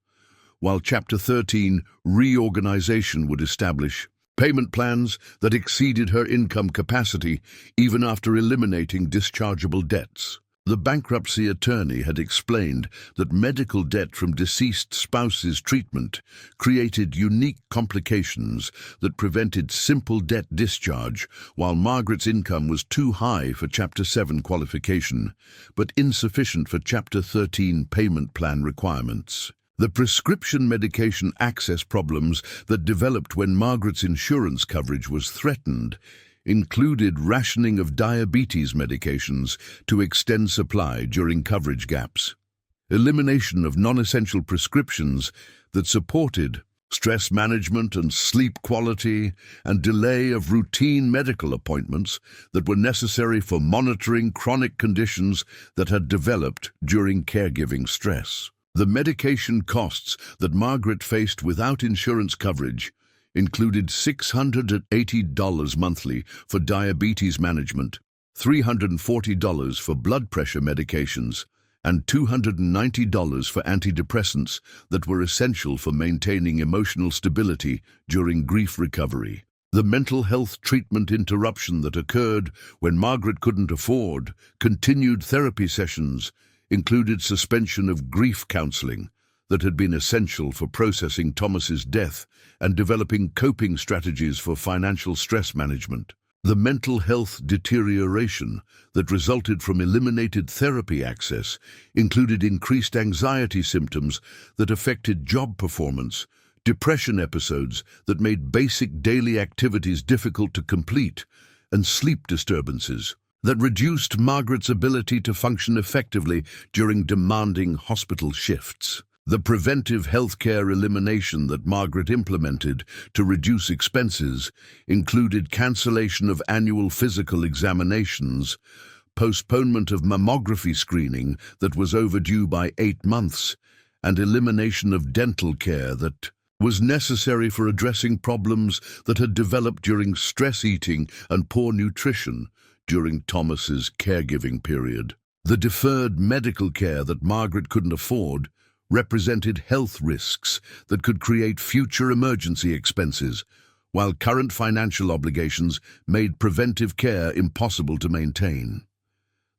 while Chapter 13 reorganization would establish payment plans that exceeded her income capacity even after eliminating dischargeable debts. The bankruptcy attorney had explained that medical debt from deceased spouses' treatment created unique complications that prevented simple debt discharge, while Margaret's income was too high for Chapter 7 qualification, but insufficient for Chapter 13 payment plan requirements. The prescription medication access problems that developed when Margaret's insurance coverage was threatened included rationing of diabetes medications to extend supply during coverage gaps, elimination of non-essential prescriptions that supported stress management and sleep quality, and delay of routine medical appointments that were necessary for monitoring chronic conditions that had developed during caregiving stress. The medication costs that Margaret faced without insurance coverage included $680 monthly for diabetes management, $340 for blood pressure medications, and $290 for antidepressants that were essential for maintaining emotional stability during grief recovery. The mental health treatment interruption that occurred when Margaret couldn't afford continued therapy sessions included suspension of grief counseling that had been essential for processing Thomas's death and developing coping strategies for financial stress management. The mental health deterioration that resulted from eliminated therapy access included increased anxiety symptoms that affected job performance, depression episodes that made basic daily activities difficult to complete, and sleep disturbances that reduced Margaret's ability to function effectively during demanding hospital shifts. The preventive healthcare elimination that Margaret implemented to reduce expenses included cancellation of annual physical examinations, postponement of mammography screening that was overdue by 8 months, and elimination of dental care that was necessary for addressing problems that had developed during stress eating and poor nutrition during Thomas's caregiving period. The deferred medical care that Margaret couldn't afford represented health risks that could create future emergency expenses, while current financial obligations made preventive care impossible to maintain.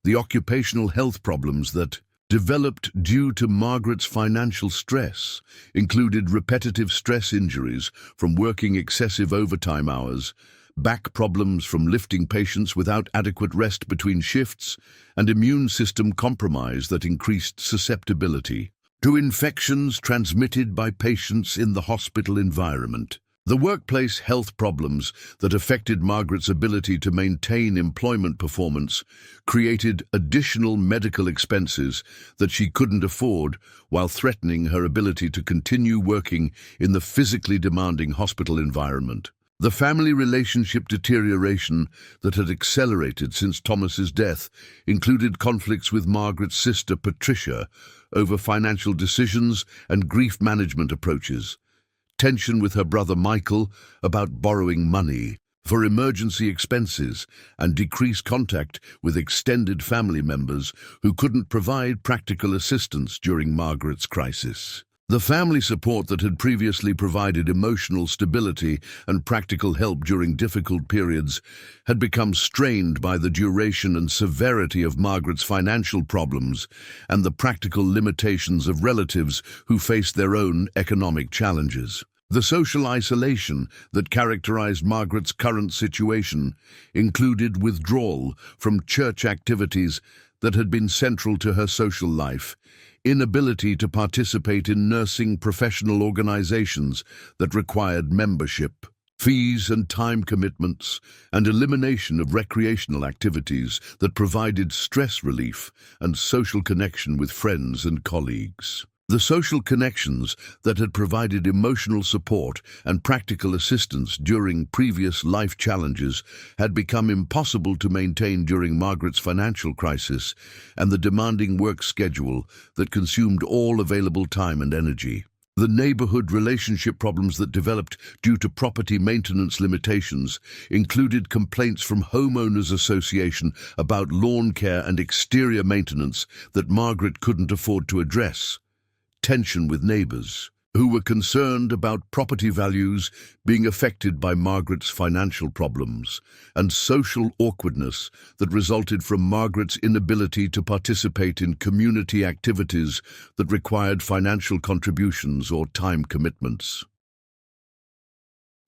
The occupational health problems that developed due to Margaret's financial stress included repetitive stress injuries from working excessive overtime hours, back problems from lifting patients without adequate rest between shifts, and immune system compromise that increased susceptibility to infections transmitted by patients in the hospital environment. The workplace health problems that affected Margaret's ability to maintain employment performance created additional medical expenses that she couldn't afford while threatening her ability to continue working in the physically demanding hospital environment. The family relationship deterioration that had accelerated since Thomas's death included conflicts with Margaret's sister Patricia over financial decisions and grief management approaches, tension with her brother Michael about borrowing money for emergency expenses, and decreased contact with extended family members who couldn't provide practical assistance during Margaret's crisis. The family support that had previously provided emotional stability and practical help during difficult periods had become strained by the duration and severity of Margaret's financial problems and the practical limitations of relatives who faced their own economic challenges. The social isolation that characterized Margaret's current situation included withdrawal from church activities that had been central to her social life, inability to participate in nursing professional organizations that required membership, fees and time commitments, and elimination of recreational activities that provided stress relief and social connection with friends and colleagues. The social connections that had provided emotional support and practical assistance during previous life challenges had become impossible to maintain during Margaret's financial crisis and the demanding work schedule that consumed all available time and energy. The neighborhood relationship problems that developed due to property maintenance limitations included complaints from homeowners association about lawn care and exterior maintenance that Margaret couldn't afford to address, tension with neighbors who were concerned about property values being affected by Margaret's financial problems, and social awkwardness that resulted from Margaret's inability to participate in community activities that required financial contributions or time commitments.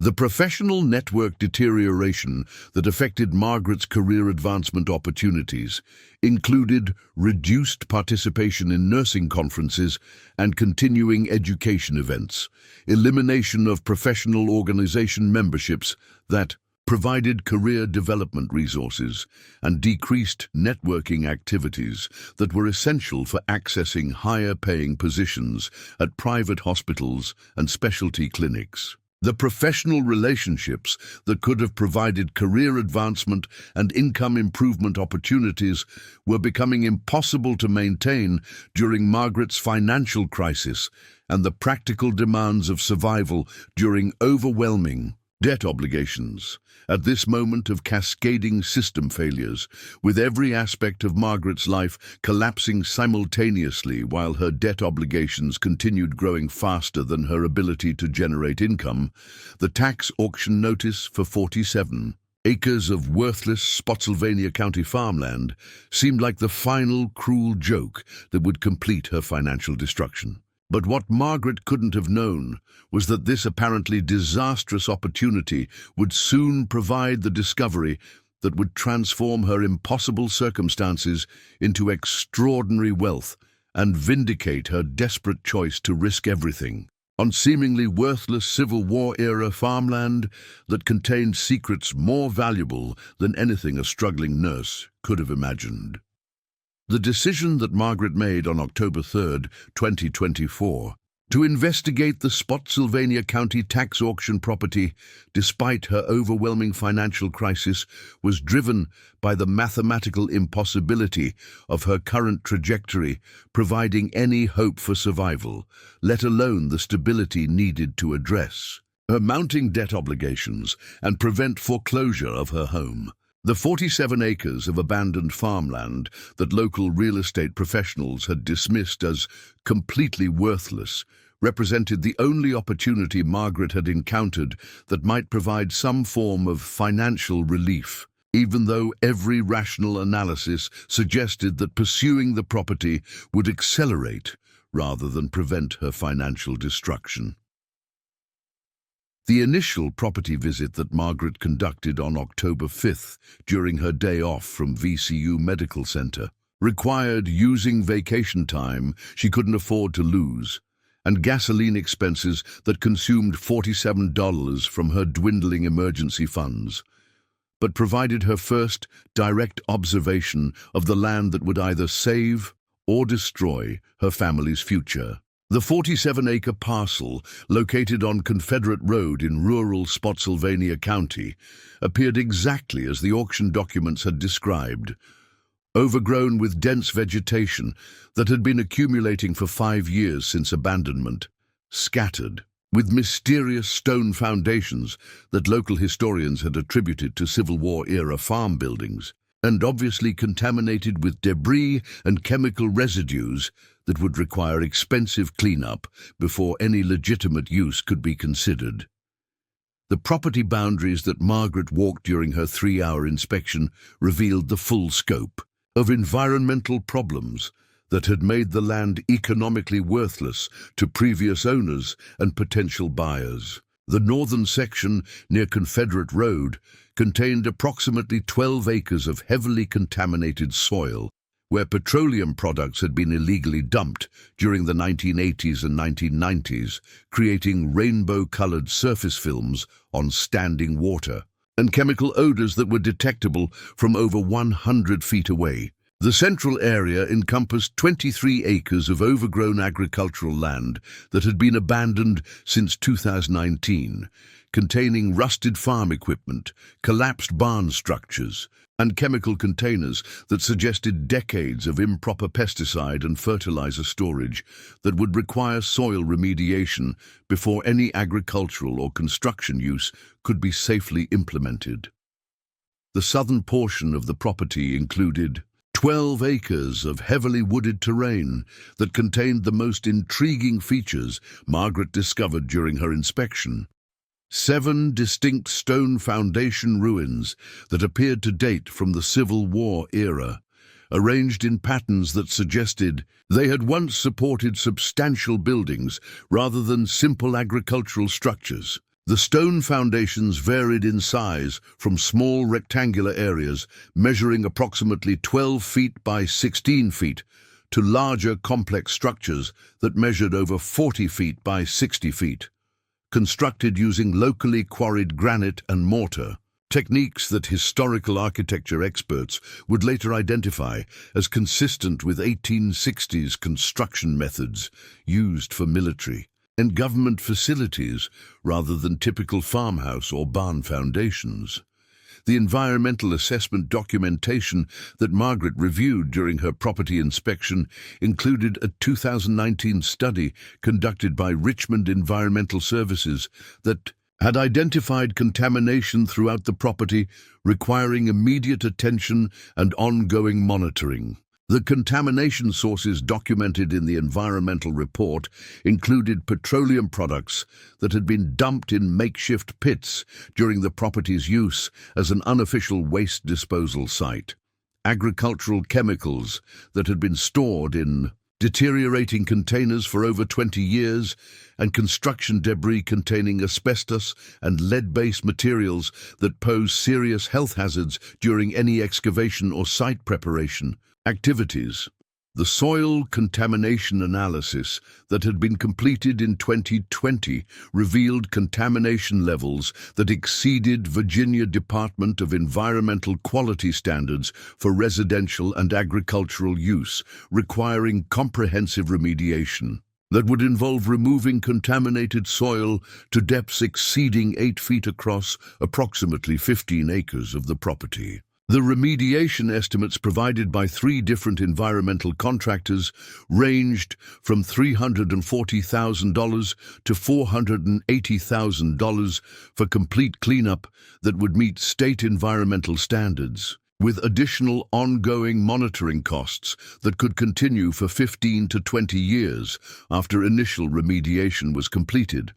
The professional network deterioration that affected Margaret's career advancement opportunities included reduced participation in nursing conferences and continuing education events, elimination of professional organization memberships that provided career development resources, and decreased networking activities that were essential for accessing higher-paying positions at private hospitals and specialty clinics. The professional relationships that could have provided career advancement and income improvement opportunities were becoming impossible to maintain during Margaret's financial crisis and the practical demands of survival during overwhelming debt obligations. At this moment of cascading system failures, with every aspect of Margaret's life collapsing simultaneously while her debt obligations continued growing faster than her ability to generate income, the tax auction notice for 47 acres of worthless Spotsylvania County farmland seemed like the final cruel joke that would complete her financial destruction. But what Margaret couldn't have known was that this apparently disastrous opportunity would soon provide the discovery that would transform her impossible circumstances into extraordinary wealth and vindicate her desperate choice to risk everything on seemingly worthless Civil War-era farmland that contained secrets more valuable than anything a struggling nurse could have imagined. The decision that Margaret made on October 3, 2024, to investigate the Spotsylvania County tax auction property despite her overwhelming financial crisis was driven by the mathematical impossibility of her current trajectory providing any hope for survival, let alone the stability needed to address her mounting debt obligations and prevent foreclosure of her home. The 47 acres of abandoned farmland that local real estate professionals had dismissed as completely worthless represented the only opportunity Margaret had encountered that might provide some form of financial relief, even though every rational analysis suggested that pursuing the property would accelerate rather than prevent her financial destruction. The initial property visit that Margaret conducted on October 5th during her day off from VCU Medical Center required using vacation time she couldn't afford to lose and gasoline expenses that consumed $47 from her dwindling emergency funds, but provided her first direct observation of the land that would either save or destroy her family's future. The 47-acre parcel, located on Confederate Road in rural Spotsylvania County, appeared exactly as the auction documents had described, overgrown with dense vegetation that had been accumulating for 5 years since abandonment, scattered with mysterious stone foundations that local historians had attributed to Civil War-era farm buildings, and obviously contaminated with debris and chemical residues that would require expensive cleanup before any legitimate use could be considered. The property boundaries that Margaret walked during her 3-hour inspection revealed the full scope of environmental problems that had made the land economically worthless to previous owners and potential buyers. The northern section near Confederate Road contained approximately 12 acres of heavily contaminated soil where petroleum products had been illegally dumped during the 1980s and 1990s, creating rainbow-colored surface films on standing water, and chemical odors that were detectable from over 100 feet away. The central area encompassed 23 acres of overgrown agricultural land that had been abandoned since 2019, containing rusted farm equipment, collapsed barn structures, and chemical containers that suggested decades of improper pesticide and fertilizer storage that would require soil remediation before any agricultural or construction use could be safely implemented. The southern portion of the property included 12 acres of heavily wooded terrain that contained the most intriguing features Margaret discovered during her inspection. 7 distinct stone foundation ruins that appeared to date from the Civil War era, arranged in patterns that suggested they had once supported substantial buildings rather than simple agricultural structures. The stone foundations varied in size from small rectangular areas measuring approximately 12 feet by 16 feet to larger complex structures that measured over 40 feet by 60 feet, constructed using locally quarried granite and mortar, techniques that historical architecture experts would later identify as consistent with 1860s construction methods used for military and government facilities rather than typical farmhouse or barn foundations. The environmental assessment documentation that Margaret reviewed during her property inspection included a 2019 study conducted by Richmond Environmental Services that had identified contamination throughout the property, requiring immediate attention and ongoing monitoring. The contamination sources documented in the environmental report included petroleum products that had been dumped in makeshift pits during the property's use as an unofficial waste disposal site, agricultural chemicals that had been stored in deteriorating containers for over 20 years, and construction debris containing asbestos and lead-based materials that pose serious health hazards during any excavation or site preparation activities. The soil contamination analysis that had been completed in 2020 revealed contamination levels that exceeded Virginia Department of Environmental Quality standards for residential and agricultural use, requiring comprehensive remediation that would involve removing contaminated soil to depths exceeding 8 feet across approximately 15 acres of the property. The remediation estimates provided by 3 different environmental contractors ranged from $340,000 to $480,000 for complete cleanup that would meet state environmental standards. with additional ongoing monitoring costs that could continue for 15 to 20 years after initial remediation was completed.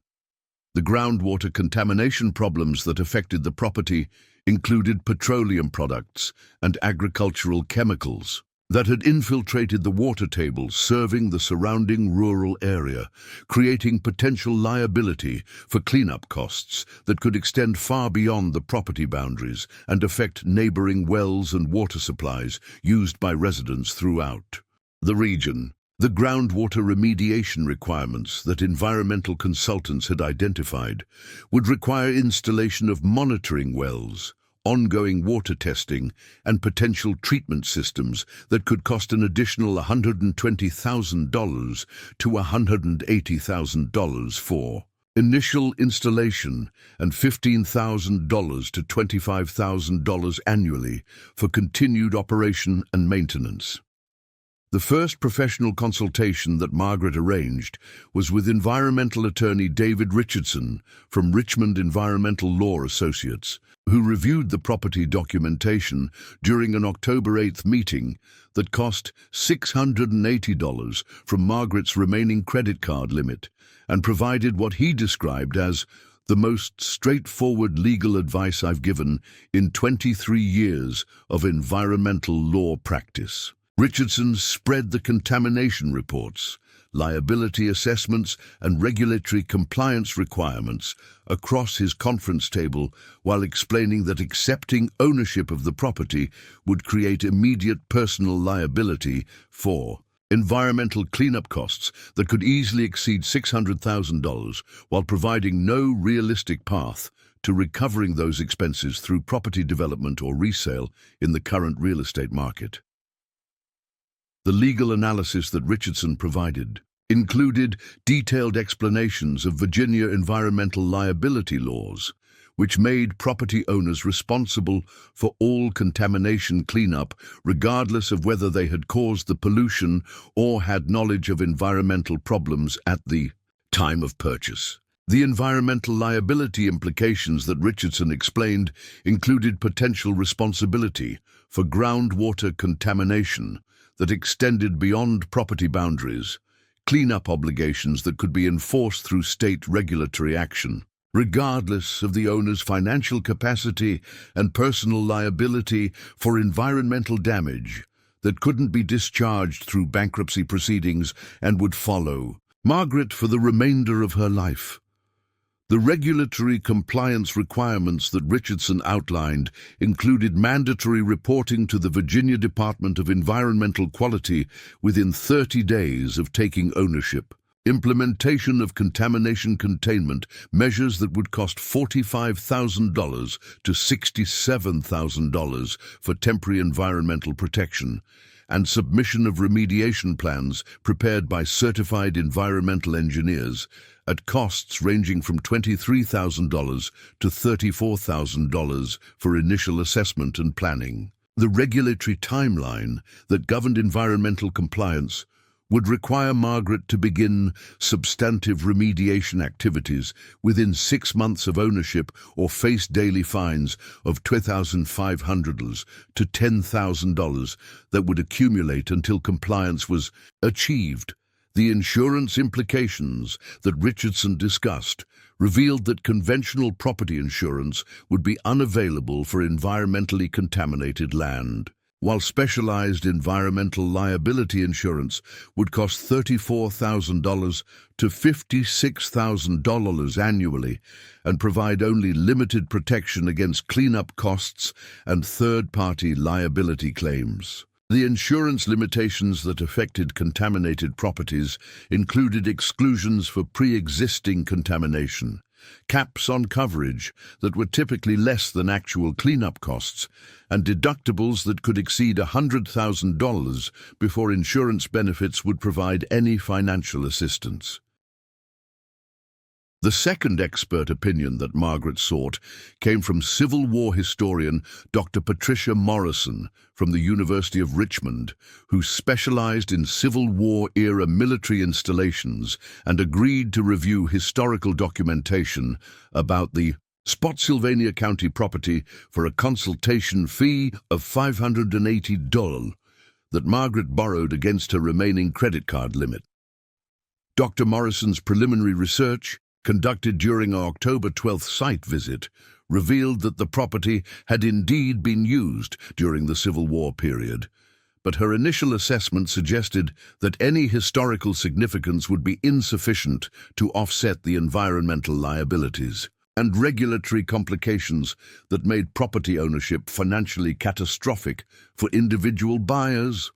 The groundwater contamination problems that affected the property included petroleum products and agricultural chemicals that had infiltrated the water tables serving the surrounding rural area, creating potential liability for cleanup costs that could extend far beyond the property boundaries and affect neighboring wells and water supplies used by residents throughout the region. The groundwater remediation requirements that environmental consultants had identified would require installation of monitoring wells, ongoing water testing, and potential treatment systems that could cost an additional $120,000 to $180,000 for initial installation and $15,000 to $25,000 annually for continued operation and maintenance. The first professional consultation that Margaret arranged was with environmental attorney David Richardson from Richmond Environmental Law Associates, who reviewed the property documentation during an October 8th meeting that cost $680 from Margaret's remaining credit card limit and provided what he described as the most straightforward legal advice I've given in 23 years of environmental law practice. Richardson spread the contamination reports, liability assessments, and regulatory compliance requirements across his conference table while explaining that accepting ownership of the property would create immediate personal liability for environmental cleanup costs that could easily exceed $600,000 while providing no realistic path to recovering those expenses through property development or resale in the current real estate market. The legal analysis that Richardson provided included detailed explanations of Virginia environmental liability laws, which made property owners responsible for all contamination cleanup, regardless of whether they had caused the pollution or had knowledge of environmental problems at the time of purchase. The environmental liability implications that Richardson explained included potential responsibility for groundwater contamination that extended beyond property boundaries, cleanup obligations that could be enforced through state regulatory action, regardless of the owner's financial capacity, and personal liability for environmental damage that couldn't be discharged through bankruptcy proceedings and would follow Margaret for the remainder of her life. The regulatory compliance requirements that Richardson outlined included mandatory reporting to the Virginia Department of Environmental Quality within 30 days of taking ownership, implementation of contamination containment measures that would cost $45,000 to $67,000 for temporary environmental protection, and submission of remediation plans prepared by certified environmental engineers at costs ranging from $23,000 to $34,000 for initial assessment and planning. The regulatory timeline that governed environmental compliance would require Margaret to begin substantive remediation activities within 6 months of ownership or face daily fines of $2,500 to $10,000 that would accumulate until compliance was achieved. The insurance implications that Richardson discussed revealed that conventional property insurance would be unavailable for environmentally contaminated land, while specialized environmental liability insurance would cost $34,000 to $56,000 annually and provide only limited protection against cleanup costs and third-party liability claims. The insurance limitations that affected contaminated properties included exclusions for pre-existing contamination, caps on coverage that were typically less than actual cleanup costs, and deductibles that could exceed $100,000 before insurance benefits would provide any financial assistance. The second expert opinion that Margaret sought came from Civil War historian Dr. Patricia Morrison from the University of Richmond, who specialized in Civil War-era military installations and agreed to review historical documentation about the Spotsylvania County property for a consultation fee of $580 that Margaret borrowed against her remaining credit card limit. Dr. Morrison's preliminary research, conducted during our October 12th site visit, revealed that the property had indeed been used during the Civil War period, but her initial assessment suggested that any historical significance would be insufficient to offset the environmental liabilities and regulatory complications that made property ownership financially catastrophic for individual buyers.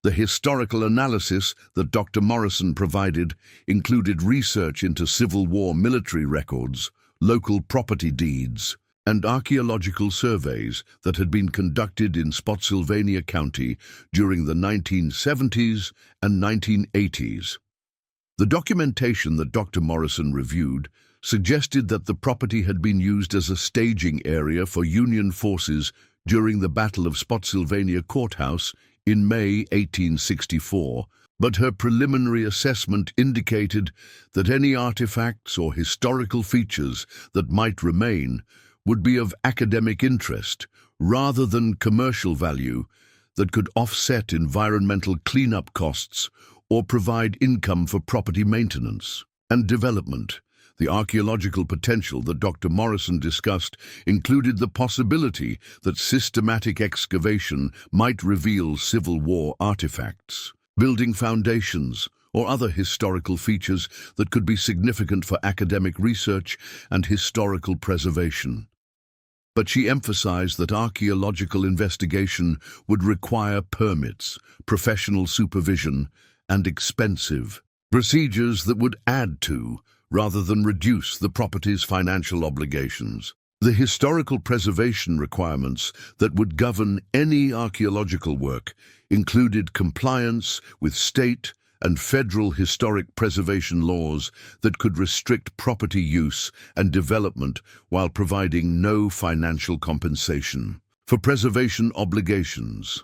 The historical analysis that Dr. Morrison provided included research into Civil War military records, local property deeds, and archaeological surveys that had been conducted in Spotsylvania County during the 1970s and 1980s. The documentation that Dr. Morrison reviewed suggested that the property had been used as a staging area for Union forces during the Battle of Spotsylvania Courthouse in May 1864, but her preliminary assessment indicated that any artifacts or historical features that might remain would be of academic interest rather than commercial value that could offset environmental cleanup costs or provide income for property maintenance and development. The archaeological potential that Dr. Morrison discussed included the possibility that systematic excavation might reveal Civil War artifacts, building foundations, or other historical features that could be significant for academic research and historical preservation. But she emphasized that archaeological investigation would require permits, professional supervision, and expensive procedures that would add to, rather than reduce, the property's financial obligations. The historical preservation requirements that would govern any archaeological work included compliance with state and federal historic preservation laws that could restrict property use and development while providing no financial compensation for preservation obligations.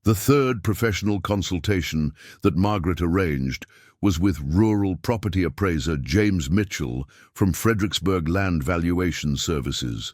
The third professional consultation that Margaret arranged was with rural property appraiser James Mitchell from Fredericksburg Land Valuation Services,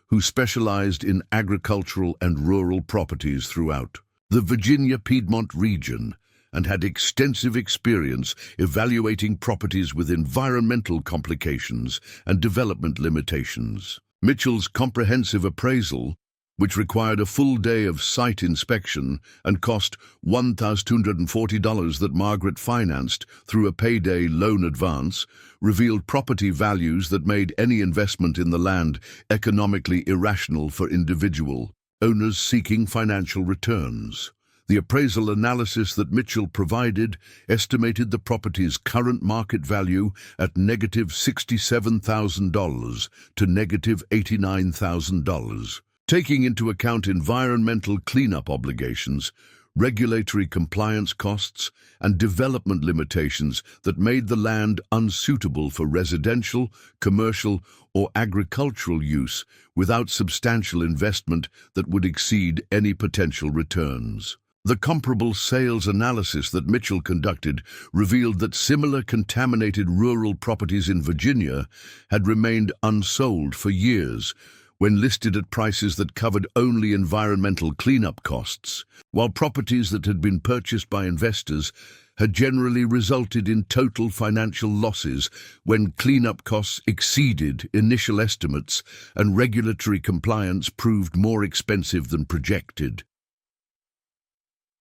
who specialized in agricultural and rural properties throughout the Virginia Piedmont region and had extensive experience evaluating properties with environmental complications and development limitations. Mitchell's comprehensive appraisal, which required a full day of site inspection and cost $1,240 that Margaret financed through a payday loan advance, revealed property values that made any investment in the land economically irrational for individual owners seeking financial returns. The appraisal analysis that Mitchell provided estimated the property's current market value at negative $67,000 to negative $89,000. Taking into account environmental cleanup obligations, regulatory compliance costs, and development limitations that made the land unsuitable for residential, commercial, or agricultural use without substantial investment that would exceed any potential returns. The comparable sales analysis that Mitchell conducted revealed that similar contaminated rural properties in Virginia had remained unsold for years, when listed at prices that covered only environmental cleanup costs, while properties that had been purchased by investors had generally resulted in total financial losses when cleanup costs exceeded initial estimates and regulatory compliance proved more expensive than projected.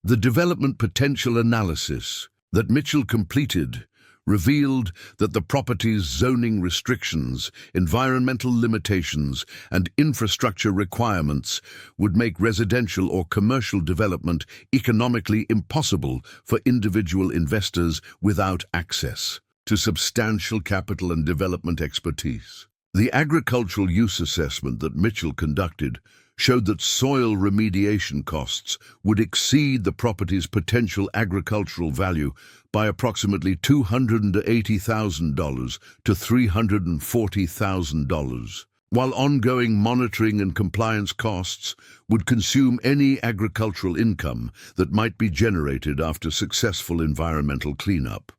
The development potential analysis that Mitchell completed revealed that the property's zoning restrictions, environmental limitations, and infrastructure requirements would make residential or commercial development economically impossible for individual investors without access to substantial capital and development expertise. The agricultural use assessment that Mitchell conducted showed that soil remediation costs would exceed the property's potential agricultural value by approximately $280,000 to $340,000, while ongoing monitoring and compliance costs would consume any agricultural income that might be generated after successful environmental cleanup.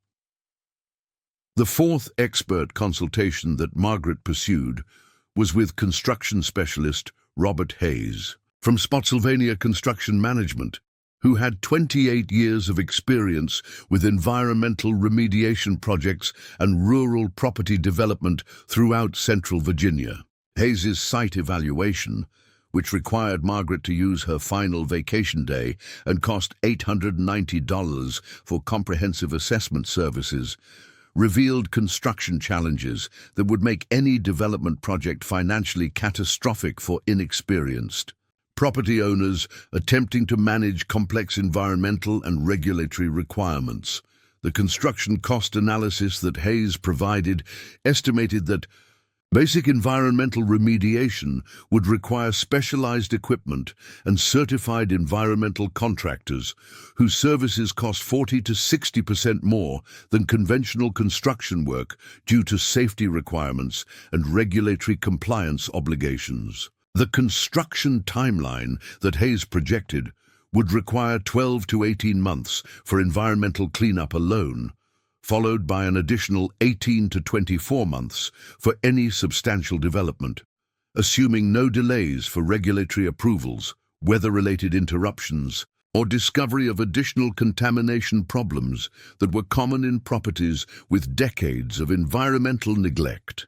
The fourth expert consultation that Margaret pursued was with construction specialist Robert Hayes from Spotsylvania Construction Management, who had 28 years of experience with environmental remediation projects and rural property development throughout central Virginia. Hayes's site evaluation, which required Margaret to use her final vacation day and cost $890 for comprehensive assessment services, revealed construction challenges that would make any development project financially catastrophic for inexperienced property owners attempting to manage complex environmental and regulatory requirements. The construction cost analysis that Hayes provided estimated that basic environmental remediation would require specialized equipment and certified environmental contractors whose services cost 40 to 60% more than conventional construction work due to safety requirements and regulatory compliance obligations. The construction timeline that Hayes projected would require 12 to 18 months for environmental cleanup alone, followed by an additional 18 to 24 months for any substantial development, assuming no delays for regulatory approvals, weather-related interruptions, or discovery of additional contamination problems that were common in properties with decades of environmental neglect.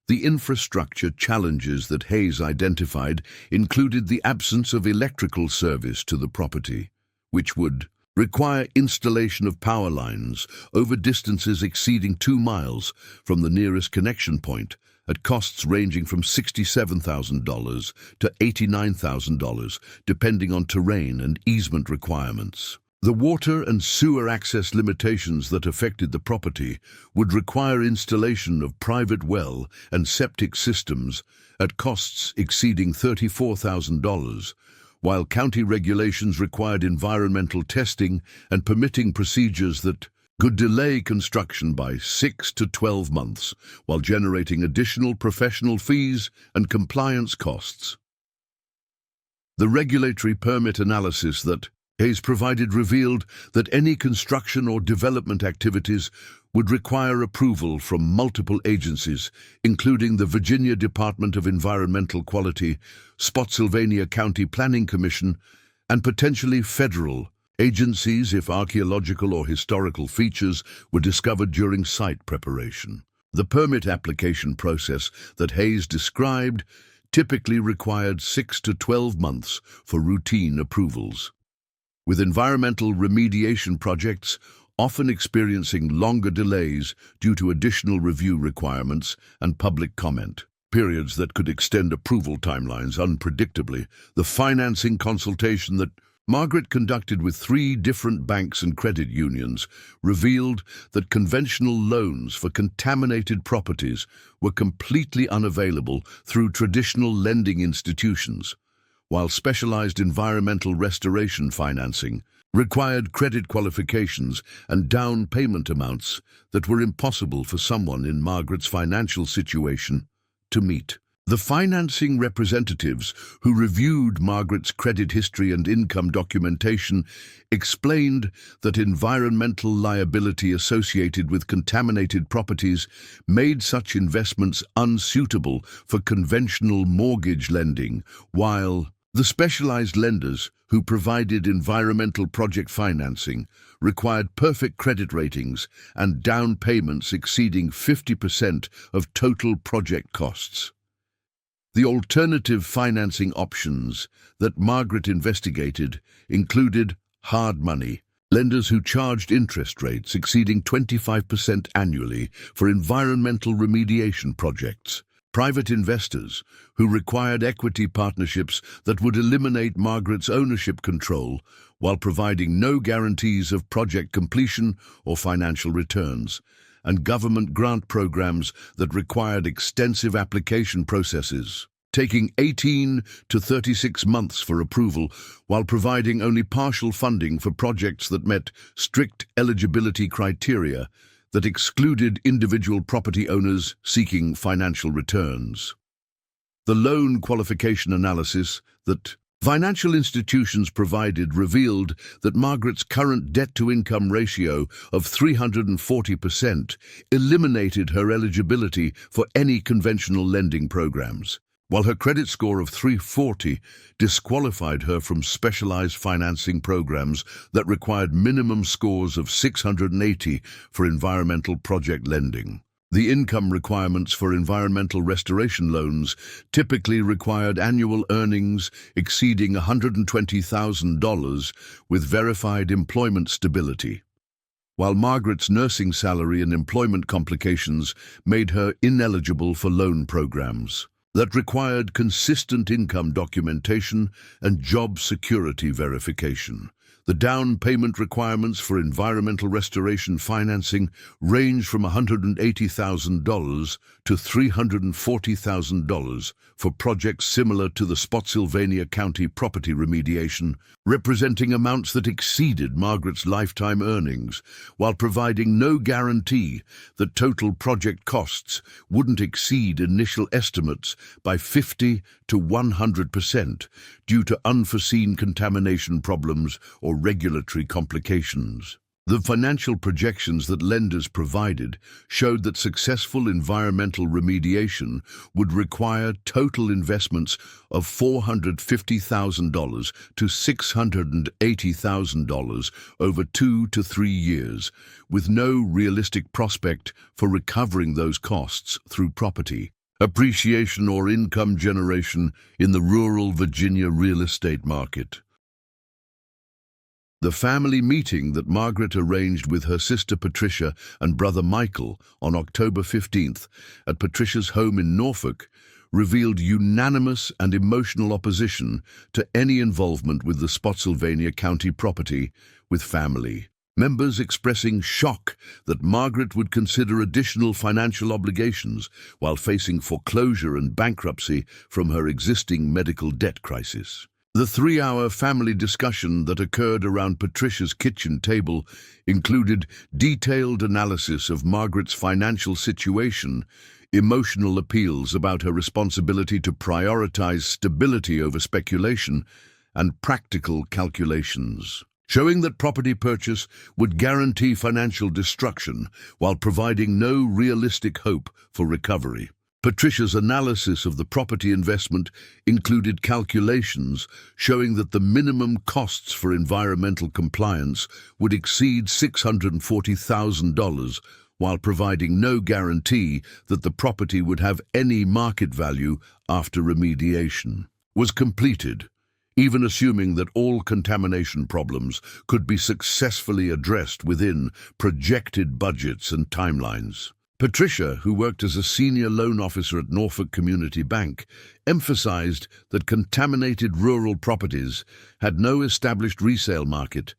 The infrastructure challenges that Hayes identified included the absence of electrical service to the property, which would require installation of power lines over distances exceeding 2 miles from the nearest connection point at costs ranging from $67,000 to $89,000, depending on terrain and easement requirements. The water and sewer access limitations that affected the property would require installation of private well and septic systems at costs exceeding $34,000, while county regulations required environmental testing and permitting procedures that could delay construction by 6 to 12 months, while generating additional professional fees and compliance costs. The regulatory permit analysis that Hayes provided revealed that any construction or development activities would require approval from multiple agencies, including the Virginia Department of Environmental Quality, Spotsylvania County Planning Commission, and potentially federal agencies if archaeological or historical features were discovered during site preparation. The permit application process that Hayes described typically required 6 to 12 months for routine approvals, with environmental remediation projects often experiencing longer delays due to additional review requirements and public comment, periods that could extend approval timelines unpredictably. The financing consultation that Margaret conducted with 3 different banks and credit unions revealed that conventional loans for contaminated properties were completely unavailable through traditional lending institutions, while specialized environmental restoration financing required credit qualifications and down payment amounts that were impossible for someone in Margaret's financial situation to meet. The financing representatives who reviewed Margaret's credit history and income documentation explained that environmental liability associated with contaminated properties made such investments unsuitable for conventional mortgage lending, while the specialized lenders who provided environmental project financing required perfect credit ratings and down payments exceeding 50% of total project costs. The alternative financing options that Margaret investigated included hard money, lenders who charged interest rates exceeding 25% annually for environmental remediation projects, private investors who required equity partnerships that would eliminate Margaret's ownership control while providing no guarantees of project completion or financial returns, and government grant programs that required extensive application processes, taking 18 to 36 months for approval while providing only partial funding for projects that met strict eligibility criteria that excluded individual property owners seeking financial returns. The loan qualification analysis that Financial institutions provided revealed that Margaret's current debt-to-income ratio of 340% eliminated her eligibility for any conventional lending programs, while her credit score of 340 disqualified her from specialized financing programs that required minimum scores of 680 for environmental project lending. The income requirements for environmental restoration loans typically required annual earnings exceeding $120,000 with verified employment stability, while Margaret's nursing salary and employment complications made her ineligible for loan programs that required consistent income documentation and job security verification. The down payment requirements for environmental restoration financing range from $180,000 to $340,000 for projects similar to the Spotsylvania County property remediation, representing amounts that exceeded Margaret's lifetime earnings, while providing no guarantee that total project costs wouldn't exceed initial estimates by 50 to 100% due to unforeseen contamination problems or regulatory complications. The financial projections that lenders provided showed that successful environmental remediation would require total investments of $450,000 to $680,000 over 2 to 3 years, with no realistic prospect for recovering those costs through property appreciation or income generation in the rural Virginia real estate market. The family meeting that Margaret arranged with her sister Patricia and brother Michael on October 15th at Patricia's home in Norfolk revealed unanimous and emotional opposition to any involvement with the Spotsylvania County property with family. Members expressing shock that Margaret would consider additional financial obligations while facing foreclosure and bankruptcy from her existing medical debt crisis. The 3-hour family discussion that occurred around Patricia's kitchen table included detailed analysis of Margaret's financial situation, emotional appeals about her responsibility to prioritize stability over speculation, and practical calculations, showing that property purchase would guarantee financial destruction while providing no realistic hope for recovery. Patricia's analysis of the property investment included calculations showing that the minimum costs for environmental compliance would exceed $640,000 while providing no guarantee that the property would have any market value after remediation was completed, even assuming that all contamination problems could be successfully addressed within projected budgets and timelines. Patricia, who worked as a senior loan officer at Norfolk Community Bank, emphasized that contaminated rural properties had no established resale market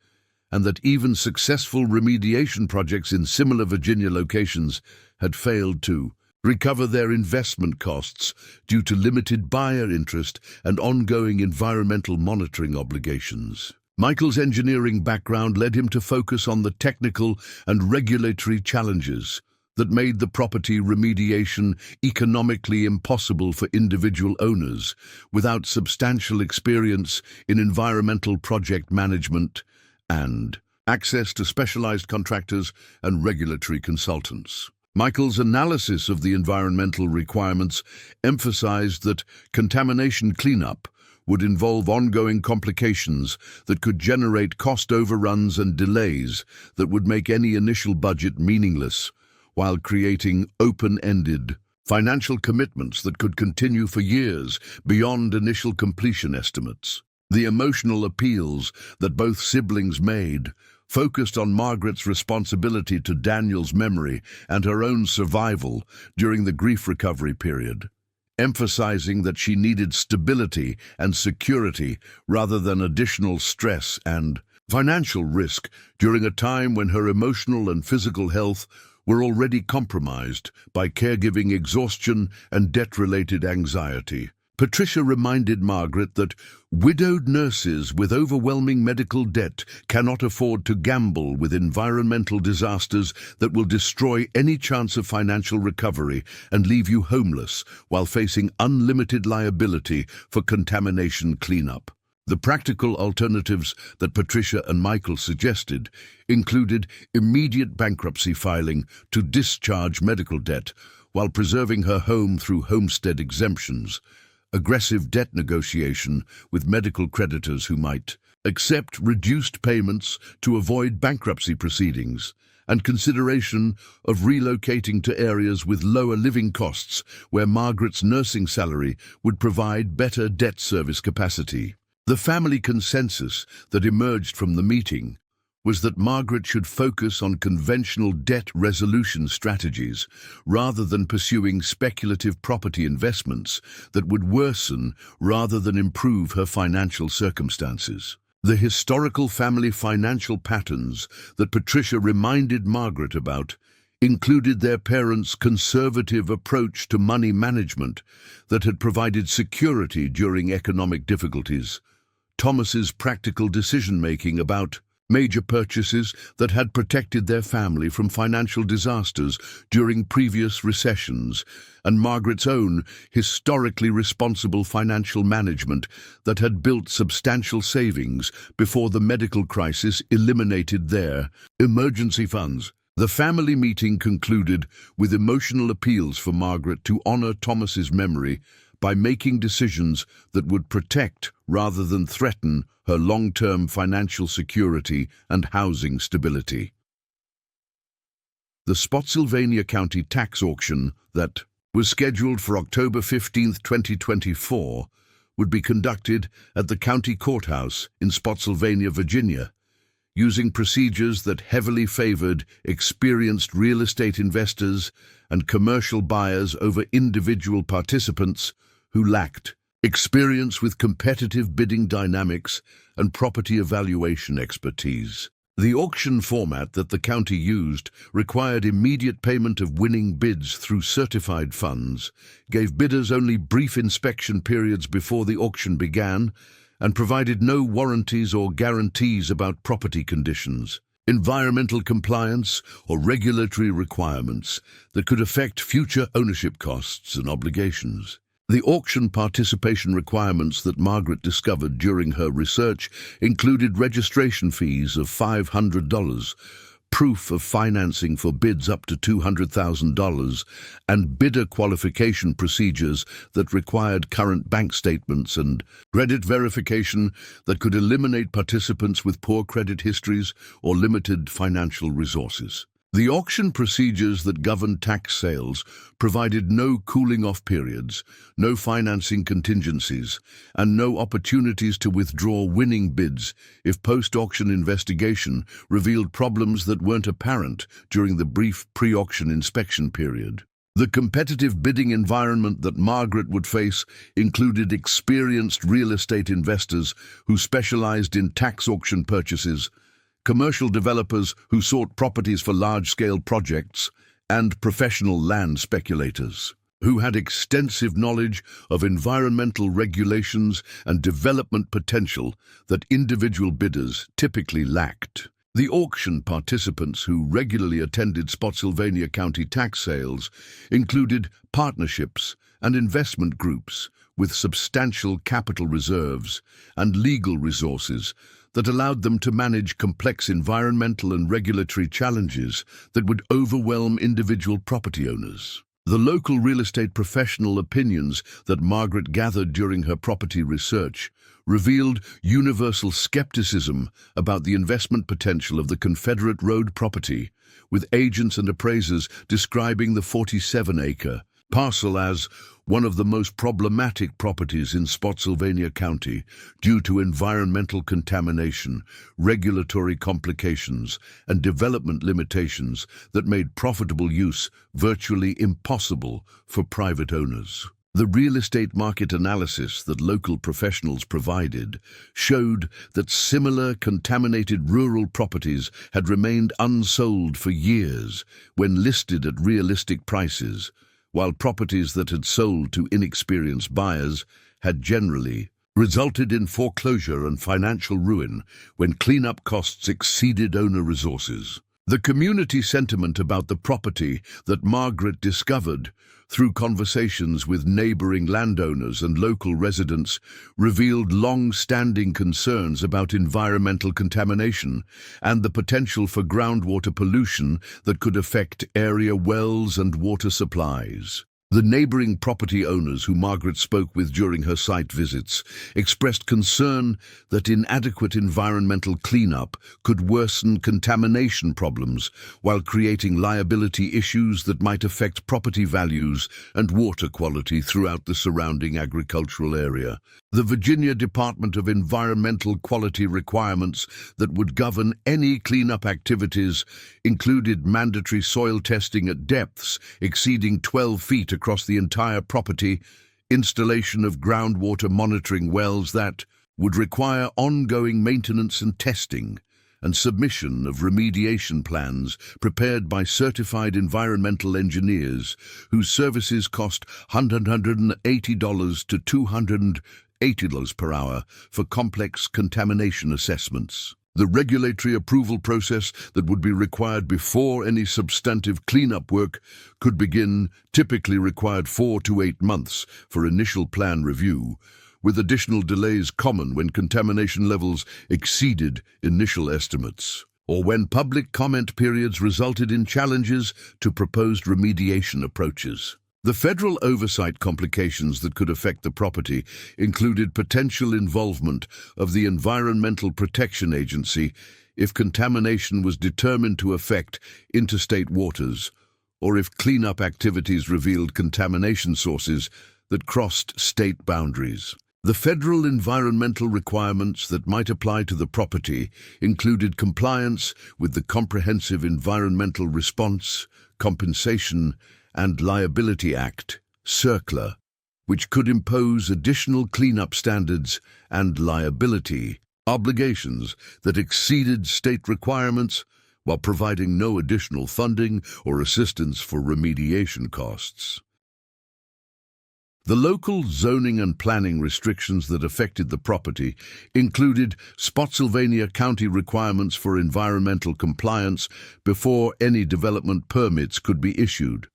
and that even successful remediation projects in similar Virginia locations had failed to recover their investment costs due to limited buyer interest and ongoing environmental monitoring obligations. Michael's engineering background led him to focus on the technical and regulatory challenges that made the property remediation economically impossible for individual owners without substantial experience in environmental project management and access to specialized contractors and regulatory consultants. Michael's analysis of the environmental requirements emphasized that contamination cleanup would involve ongoing complications that could generate cost overruns and delays that would make any initial budget meaningless, while creating open-ended financial commitments that could continue for years beyond initial completion estimates. The emotional appeals that both siblings made focused on Margaret's responsibility to Daniel's memory and her own survival during the grief recovery period, emphasizing that she needed stability and security rather than additional stress and financial risk during a time when her emotional and physical health were already compromised by caregiving exhaustion and debt-related anxiety. Patricia reminded Margaret that widowed nurses with overwhelming medical debt cannot afford to gamble with environmental disasters that will destroy any chance of financial recovery and leave you homeless while facing unlimited liability for contamination cleanup. The practical alternatives that Patricia and Michael suggested included immediate bankruptcy filing to discharge medical debt while preserving her home through homestead exemptions, aggressive debt negotiation with medical creditors who might accept reduced payments to avoid bankruptcy proceedings, and consideration of relocating to areas with lower living costs where Margaret's nursing salary would provide better debt service capacity. The family consensus that emerged from the meeting was that Margaret should focus on conventional debt resolution strategies rather than pursuing speculative property investments that would worsen rather than improve her financial circumstances. The historical family financial patterns that Patricia reminded Margaret about included their parents' conservative approach to money management that had provided security during economic difficulties, Thomas's practical decision-making about major purchases that had protected their family from financial disasters during previous recessions, and Margaret's own historically responsible financial management that had built substantial savings before the medical crisis eliminated their emergency funds. The family meeting concluded with emotional appeals for Margaret to honor Thomas's memory by making decisions that would protect rather than threaten her long-term financial security and housing stability. The Spotsylvania County tax auction that was scheduled for October 15, 2024, would be conducted at the county courthouse in Spotsylvania, Virginia, using procedures that heavily favored experienced real estate investors and commercial buyers over individual participants who lacked experience with competitive bidding dynamics and property evaluation expertise. The auction format that the county used required immediate payment of winning bids through certified funds, gave bidders only brief inspection periods before the auction began, and provided no warranties or guarantees about property conditions, environmental compliance, or regulatory requirements that could affect future ownership costs and obligations. The auction participation requirements that Margaret discovered during her research included registration fees of $500, proof of financing for bids up to $200,000, and bidder qualification procedures that required current bank statements and credit verification that could eliminate participants with poor credit histories or limited financial resources. The auction procedures that governed tax sales provided no cooling-off periods, no financing contingencies, and no opportunities to withdraw winning bids if post-auction investigation revealed problems that weren't apparent during the brief pre-auction inspection period. The competitive bidding environment that Margaret would face included experienced real estate investors who specialized in tax auction purchases, commercial developers who sought properties for large-scale projects, and professional land speculators who had extensive knowledge of environmental regulations and development potential that individual bidders typically lacked. The auction participants who regularly attended Spotsylvania County tax sales included partnerships and investment groups with substantial capital reserves and legal resources that allowed them to manage complex environmental and regulatory challenges that would overwhelm individual property owners. The local real estate professional opinions that Margaret gathered during her property research revealed universal skepticism about the investment potential of the Confederate road property, with agents and appraisers describing the 47-acre parcel as one of the most problematic properties in Spotsylvania County due to environmental contamination, regulatory complications, and development limitations that made profitable use virtually impossible for private owners. The real estate market analysis that local professionals provided showed that similar contaminated rural properties had remained unsold for years when listed at realistic prices, while properties that had sold to inexperienced buyers had generally resulted in foreclosure and financial ruin when cleanup costs exceeded owner resources. The community sentiment about the property that Margaret discovered through conversations with neighboring landowners and local residents revealed long-standing concerns about environmental contamination and the potential for groundwater pollution that could affect area wells and water supplies. The neighboring property owners who Margaret spoke with during her site visits expressed concern that inadequate environmental cleanup could worsen contamination problems while creating liability issues that might affect property values and water quality throughout the surrounding agricultural area. The Virginia Department of Environmental Quality requirements that would govern any cleanup activities included mandatory soil testing at depths exceeding 12 feet across the entire property, installation of groundwater monitoring wells that would require ongoing maintenance and testing, and submission of remediation plans prepared by certified environmental engineers whose services cost $180 to $280 per hour for complex contamination assessments. The regulatory approval process that would be required before any substantive cleanup work could begin typically required 4 to 8 months for initial plan review, with additional delays common when contamination levels exceeded initial estimates, or when public comment periods resulted in challenges to proposed remediation approaches. The federal oversight complications that could affect the property included potential involvement of the Environmental Protection Agency if contamination was determined to affect interstate waters, or if cleanup activities revealed contamination sources that crossed state boundaries. The federal environmental requirements that might apply to the property included compliance with the Comprehensive Environmental Response, Compensation, and Liability Act, CERCLA, which could impose additional cleanup standards and liability obligations that exceeded state requirements while providing no additional funding or assistance for remediation costs. The local zoning and planning restrictions that affected the property included Spotsylvania County requirements for environmental compliance before any development permits could be issued,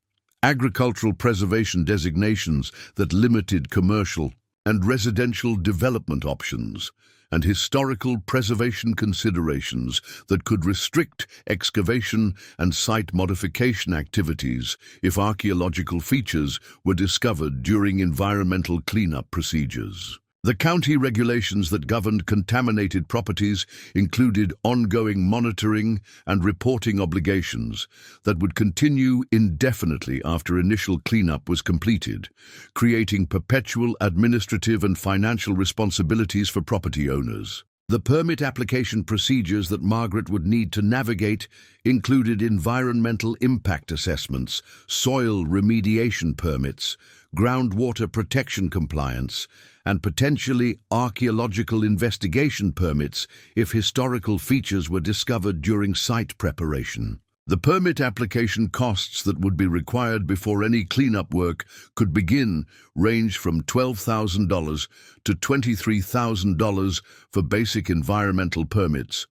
agricultural preservation designations that limited commercial and residential development options, and historical preservation considerations that could restrict excavation and site modification activities if archaeological features were discovered during environmental cleanup procedures. The county regulations that governed contaminated properties included ongoing monitoring and reporting obligations that would continue indefinitely after initial cleanup was completed, creating perpetual administrative and financial responsibilities for property owners. The permit application procedures that Margaret would need to navigate included environmental impact assessments, soil remediation permits, groundwater protection compliance, and potentially archaeological investigation permits if historical features were discovered during site preparation. The permit application costs that would be required before any cleanup work could begin range from $12,000 to $23,000 for basic environmental permits,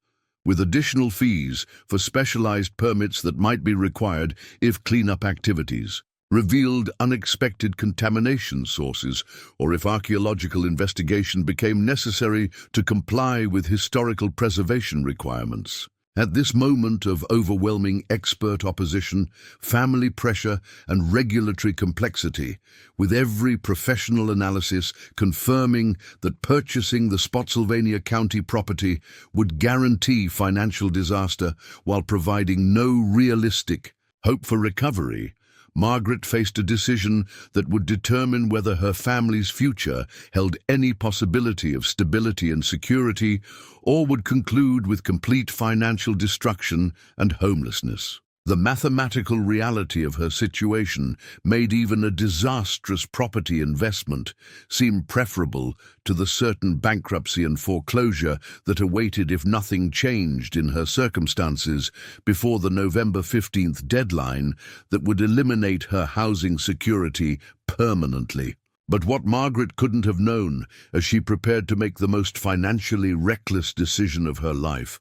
with additional fees for specialized permits that might be required if cleanup activities revealed unexpected contamination sources, or if archaeological investigation became necessary to comply with historical preservation requirements. At this moment of overwhelming expert opposition, family pressure, and regulatory complexity, with every professional analysis confirming that purchasing the Spotsylvania County property would guarantee financial disaster while providing no realistic hope for recovery, Margaret faced a decision that would determine whether her family's future held any possibility of stability and security, or would conclude with complete financial destruction and homelessness. The mathematical reality of her situation made even a disastrous property investment seem preferable to the certain bankruptcy and foreclosure that awaited if nothing changed in her circumstances before the November 15th deadline that would eliminate her housing security permanently. But what Margaret couldn't have known, as she prepared to make the most financially reckless decision of her life,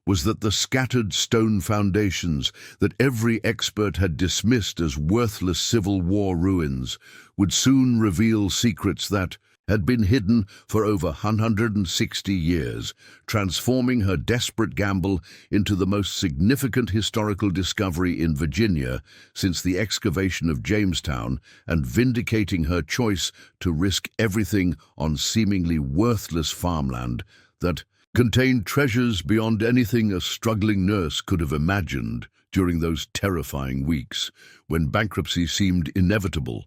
was that the scattered stone foundations that every expert had dismissed as worthless Civil War ruins would soon reveal secrets that had been hidden for over 160 years, transforming her desperate gamble into the most significant historical discovery in Virginia since the excavation of Jamestown, and vindicating her choice to risk everything on seemingly worthless farmland that contained treasures beyond anything a struggling nurse could have imagined during those terrifying weeks when bankruptcy seemed inevitable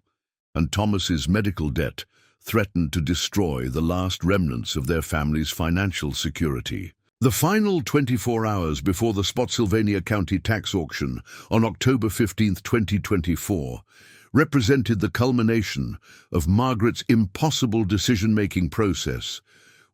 and Thomas's medical debt threatened to destroy the last remnants of their family's financial security. The final 24 hours before the Spotsylvania County tax auction on October 15, 2024, represented the culmination of Margaret's impossible decision-making process,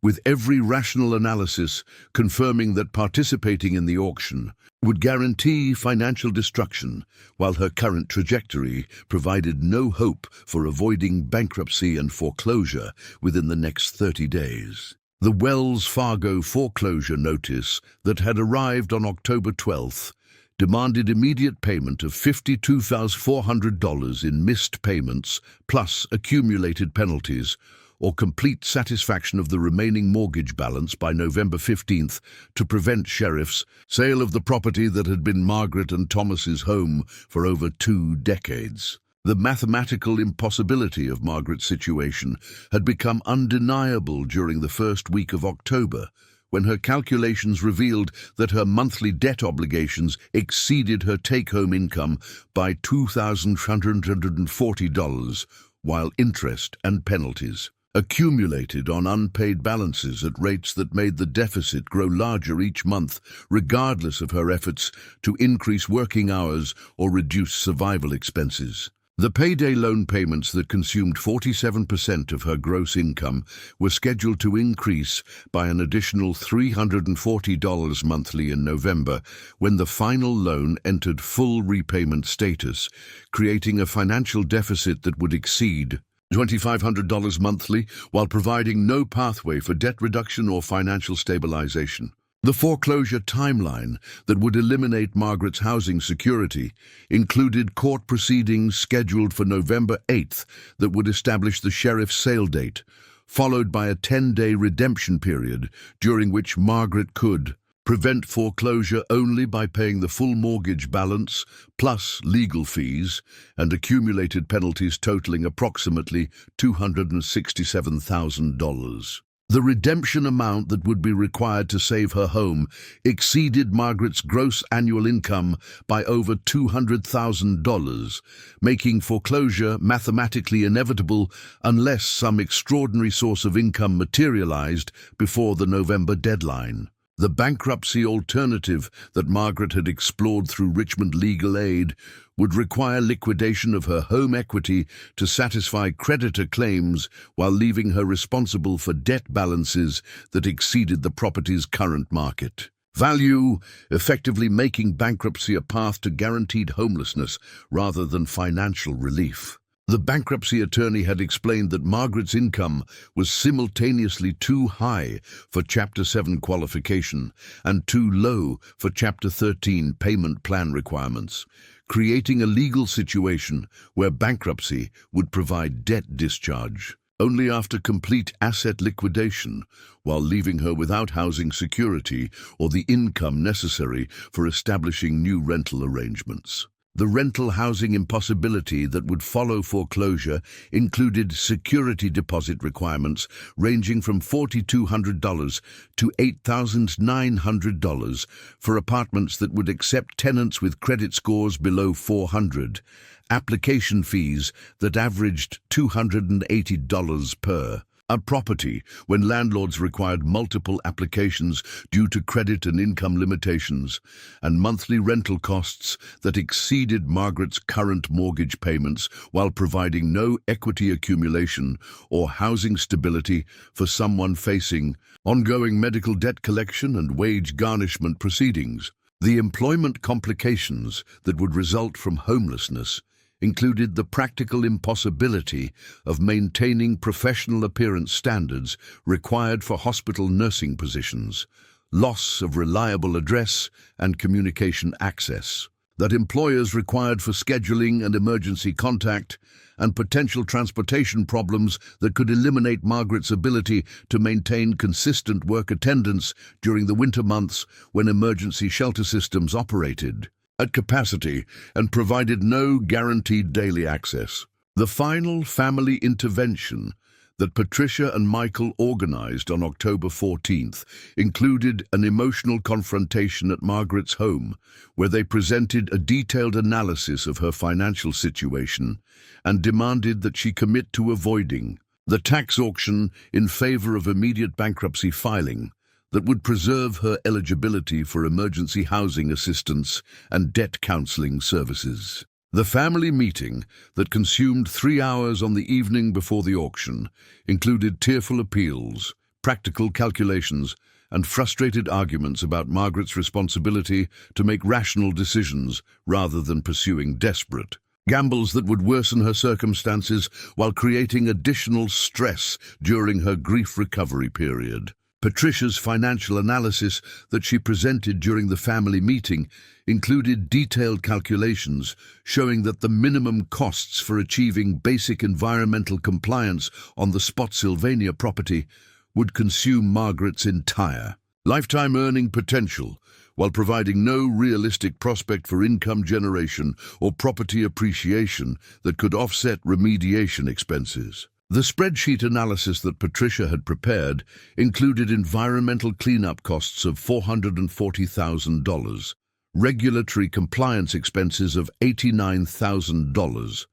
with every rational analysis confirming that participating in the auction would guarantee financial destruction, while her current trajectory provided no hope for avoiding bankruptcy and foreclosure within the next 30 days. The Wells Fargo foreclosure notice that had arrived on October 12th demanded immediate payment of $52,400 in missed payments plus accumulated penalties, or complete satisfaction of the remaining mortgage balance by November 15th to prevent sheriff's sale of the property that had been Margaret and Thomas's home for over 2 decades. The mathematical impossibility of Margaret's situation had become undeniable during the first week of October, when her calculations revealed that her monthly debt obligations exceeded her take-home income by $2,140, while interest and penalties accumulated on unpaid balances at rates that made the deficit grow larger each month, regardless of her efforts to increase working hours or reduce survival expenses. The payday loan payments that consumed 47% of her gross income were scheduled to increase by an additional $340 monthly in November, when the final loan entered full repayment status, creating a financial deficit that would exceed $2,500 monthly, while providing no pathway for debt reduction or financial stabilization. The foreclosure timeline that would eliminate Margaret's housing security included court proceedings scheduled for November 8th that would establish the sheriff's sale date, followed by a 10-day redemption period during which Margaret could prevent foreclosure only by paying the full mortgage balance, plus legal fees and accumulated penalties totaling approximately $267,000. The redemption amount that would be required to save her home exceeded Margaret's gross annual income by over $200,000, making foreclosure mathematically inevitable unless some extraordinary source of income materialized before the November deadline. The bankruptcy alternative that Margaret had explored through Richmond Legal Aid would require liquidation of her home equity to satisfy creditor claims while leaving her responsible for debt balances that exceeded the property's current market value, effectively making bankruptcy a path to guaranteed homelessness rather than financial relief. The bankruptcy attorney had explained that Margaret's income was simultaneously too high for Chapter 7 qualification and too low for Chapter 13 payment plan requirements, creating a legal situation where bankruptcy would provide debt discharge only after complete asset liquidation, while leaving her without housing security or the income necessary for establishing new rental arrangements. The rental housing impossibility that would follow foreclosure included security deposit requirements ranging from $4,200 to $8,900 for apartments that would accept tenants with credit scores below 400, application fees that averaged $280 per a property when landlords required multiple applications due to credit and income limitations, and monthly rental costs that exceeded Margaret's current mortgage payments while providing no equity accumulation or housing stability for someone facing ongoing medical debt collection and wage garnishment proceedings. The employment complications that would result from homelessness included the practical impossibility of maintaining professional appearance standards required for hospital nursing positions, loss of reliable address and communication access, that employers required for scheduling and emergency contact, and potential transportation problems that could eliminate Margaret's ability to maintain consistent work attendance during the winter months when emergency shelter systems operated at capacity and provided no guaranteed daily access. The final family intervention that Patricia and Michael organized on October 14th included an emotional confrontation at Margaret's home, where they presented a detailed analysis of her financial situation and demanded that she commit to avoiding the tax auction in favor of immediate bankruptcy filing that would preserve her eligibility for emergency housing assistance and debt counseling services. The family meeting that consumed 3 hours on the evening before the auction included tearful appeals, practical calculations, and frustrated arguments about Margaret's responsibility to make rational decisions rather than pursuing desperate gambles that would worsen her circumstances while creating additional stress during her grief recovery period. Patricia's financial analysis that she presented during the family meeting included detailed calculations showing that the minimum costs for achieving basic environmental compliance on the Spotsylvania property would consume Margaret's entire lifetime earning potential, while providing no realistic prospect for income generation or property appreciation that could offset remediation expenses. The spreadsheet analysis that Patricia had prepared included environmental cleanup costs of $440,000, regulatory compliance expenses of $89,000,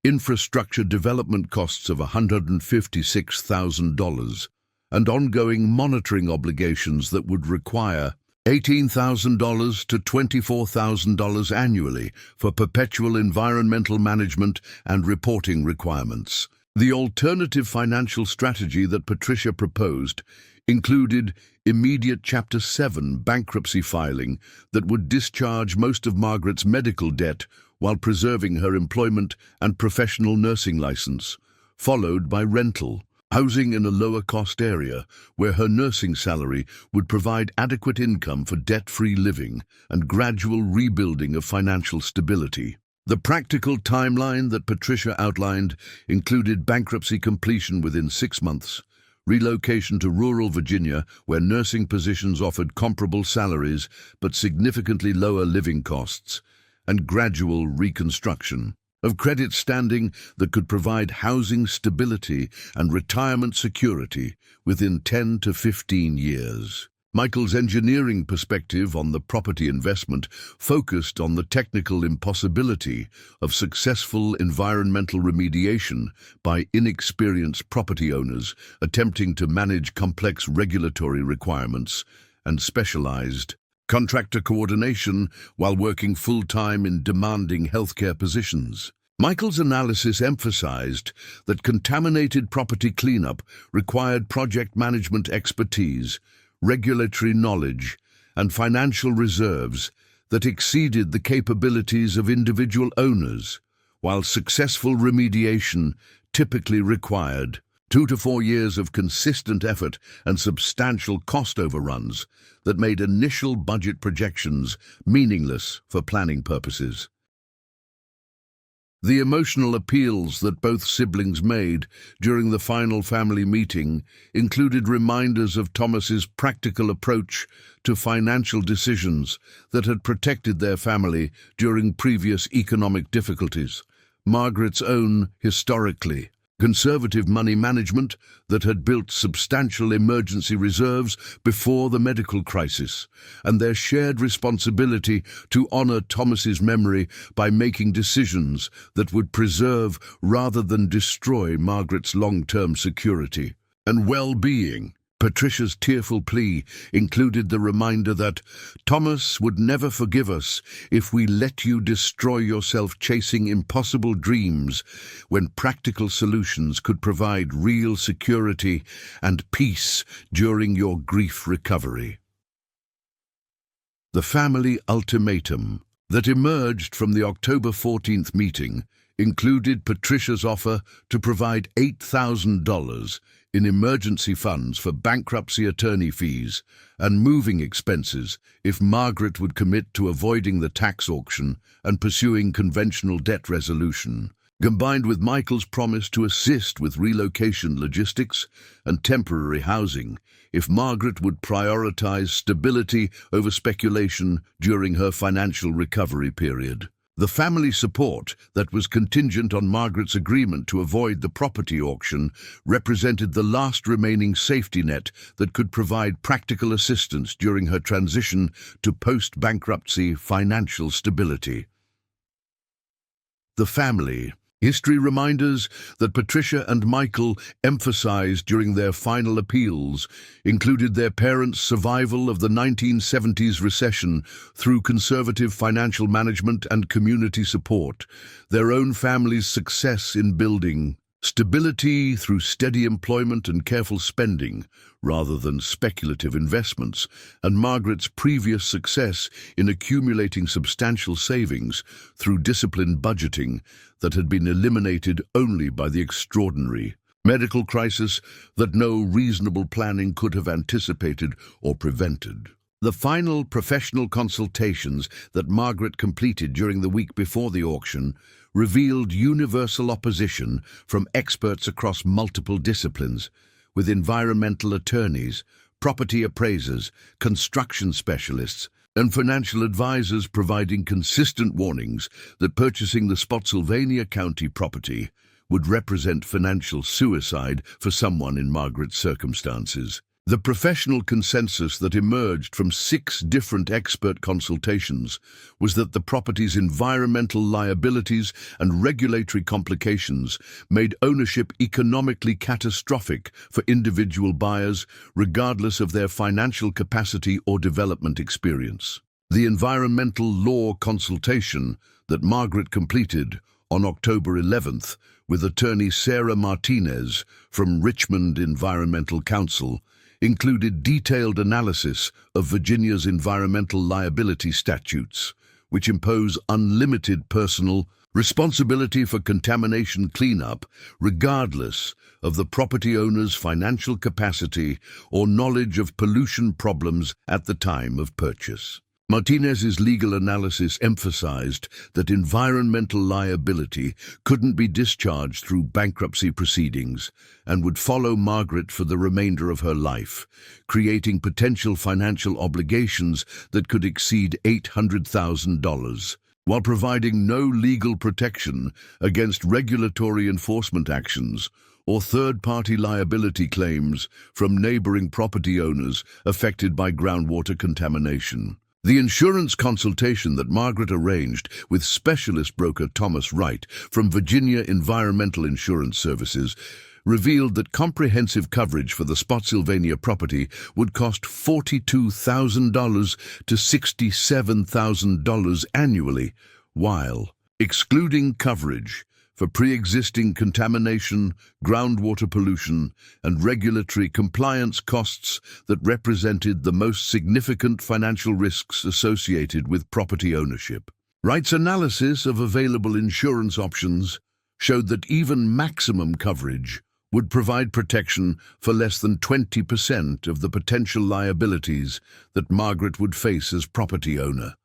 infrastructure development costs of $156,000, and ongoing monitoring obligations that would require $18,000 to $24,000 annually for perpetual environmental management and reporting requirements. The alternative financial strategy that Patricia proposed included immediate Chapter 7 bankruptcy filing that would discharge most of Margaret's medical debt while preserving her employment and professional nursing license, followed by rental housing in a lower-cost area where her nursing salary would provide adequate income for debt-free living and gradual rebuilding of financial stability. The practical timeline that Patricia outlined included bankruptcy completion within 6 months, relocation to rural Virginia where nursing positions offered comparable salaries but significantly lower living costs, and gradual reconstruction of credit standing that could provide housing stability and retirement security within 10 to 15 years. Michael's engineering perspective on the property investment focused on the technical impossibility of successful environmental remediation by inexperienced property owners attempting to manage complex regulatory requirements and specialized contractor coordination while working full-time in demanding healthcare positions. Michael's analysis emphasized that contaminated property cleanup required project management expertise, regulatory knowledge, and financial reserves that exceeded the capabilities of individual owners, while successful remediation typically required 2 to 4 years of consistent effort and substantial cost overruns that made initial budget projections meaningless for planning purposes. The emotional appeals that both siblings made during the final family meeting included reminders of Thomas's practical approach to financial decisions that had protected their family during previous economic difficulties, Margaret's own historically conservative money management that had built substantial emergency reserves before the medical crisis, and their shared responsibility to honor Thomas's memory by making decisions that would preserve rather than destroy Margaret's long-term security and well-being. Patricia's tearful plea included the reminder that Thomas would never forgive us if we let you destroy yourself chasing impossible dreams when practical solutions could provide real security and peace during your grief recovery. The family ultimatum that emerged from the October 14th meeting included Patricia's offer to provide $8,000 in emergency funds for bankruptcy attorney fees and moving expenses if Margaret would commit to avoiding the tax auction and pursuing conventional debt resolution, combined with Michael's promise to assist with relocation logistics and temporary housing if Margaret would prioritize stability over speculation during her financial recovery period. The family support that was contingent on Margaret's agreement to avoid the property auction represented the last remaining safety net that could provide practical assistance during her transition to post-bankruptcy financial stability. The family. History reminders that Patricia and Michael emphasized during their final appeals included their parents' survival of the 1970s recession through conservative financial management and community support, their own family's success in building stability through steady employment and careful spending rather than speculative investments, and Margaret's previous success in accumulating substantial savings through disciplined budgeting that had been eliminated only by the extraordinary medical crisis that no reasonable planning could have anticipated or prevented. The final professional consultations that Margaret completed during the week before the auction revealed universal opposition from experts across multiple disciplines, with environmental attorneys, property appraisers, construction specialists, and financial advisors providing consistent warnings that purchasing the Spotsylvania County property would represent financial suicide for someone in Margaret's circumstances. The professional consensus that emerged from 6 different expert consultations was that the property's environmental liabilities and regulatory complications made ownership economically catastrophic for individual buyers, regardless of their financial capacity or development experience. The environmental law consultation that Margaret completed on October 11th with attorney Sarah Martinez from Richmond Environmental Council included detailed analysis of Virginia's environmental liability statutes, which impose unlimited personal responsibility for contamination cleanup, regardless of the property owner's financial capacity or knowledge of pollution problems at the time of purchase. Martinez's legal analysis emphasized that environmental liability couldn't be discharged through bankruptcy proceedings and would follow Margaret for the remainder of her life, creating potential financial obligations that could exceed $800,000, while providing no legal protection against regulatory enforcement actions or third-party liability claims from neighboring property owners affected by groundwater contamination. The insurance consultation that Margaret arranged with specialist broker Thomas Wright from Virginia Environmental Insurance Services revealed that comprehensive coverage for the Spotsylvania property would cost $42,000 to $67,000 annually, while excluding coverage for pre-existing contamination, groundwater pollution, and regulatory compliance costs that represented the most significant financial risks associated with property ownership. Wright's analysis of available insurance options showed that even maximum coverage would provide protection for less than 20% of the potential liabilities that Margaret would face as property owner,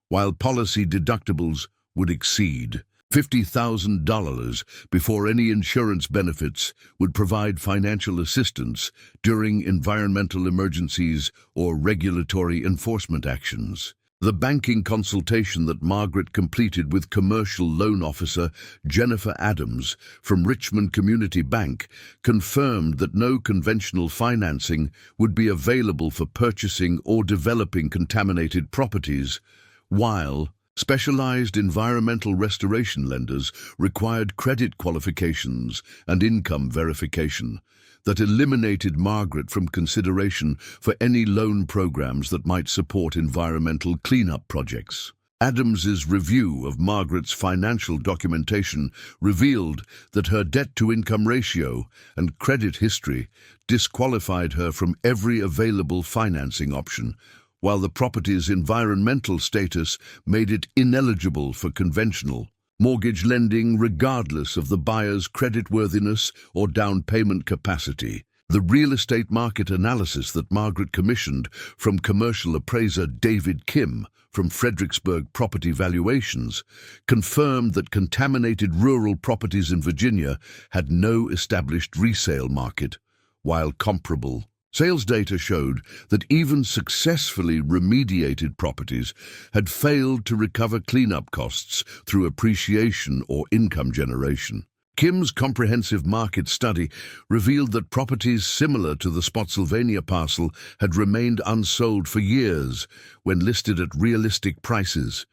while policy deductibles would exceed $50,000 before any insurance benefits would provide financial assistance during environmental emergencies or regulatory enforcement actions. The banking consultation that Margaret completed with commercial loan officer Jennifer Adams from Richmond Community Bank confirmed that no conventional financing would be available for purchasing or developing contaminated properties, while specialized environmental restoration lenders required credit qualifications and income verification that eliminated Margaret from consideration for any loan programs that might support environmental cleanup projects. Adams's review of Margaret's financial documentation revealed that her debt-to-income ratio and credit history disqualified her from every available financing option, while the property's environmental status made it ineligible for conventional mortgage lending regardless of the buyer's creditworthiness or down payment capacity. The real estate market analysis that Margaret commissioned from commercial appraiser David Kim from Fredericksburg Property Valuations confirmed that contaminated rural properties in Virginia had no established resale market, while comparable sales data showed that even successfully remediated properties had failed to recover cleanup costs through appreciation or income generation. Kim's comprehensive market study revealed that properties similar to the Spotsylvania parcel had remained unsold for years when listed at realistic prices,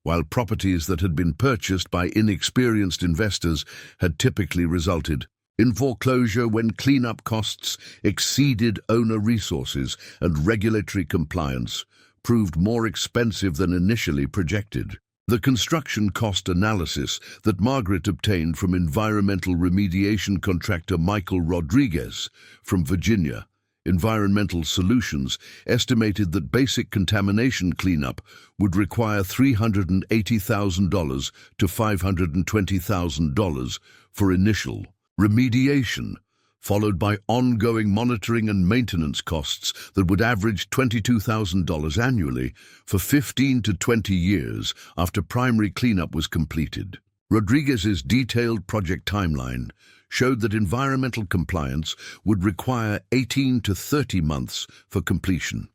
while properties that had been purchased by inexperienced investors had typically resulted in foreclosure when cleanup costs exceeded owner resources and regulatory compliance proved more expensive than initially projected. The construction cost analysis that Margaret obtained from environmental remediation contractor Michael Rodriguez from Virginia Environmental Solutions estimated that basic contamination cleanup would require $380,000 to $520,000 for initial remediation, followed by ongoing monitoring and maintenance costs that would average $22,000 annually for 15 to 20 years after primary cleanup was completed. Rodriguez's detailed project timeline showed that environmental compliance would require 18 to 30 months for completion,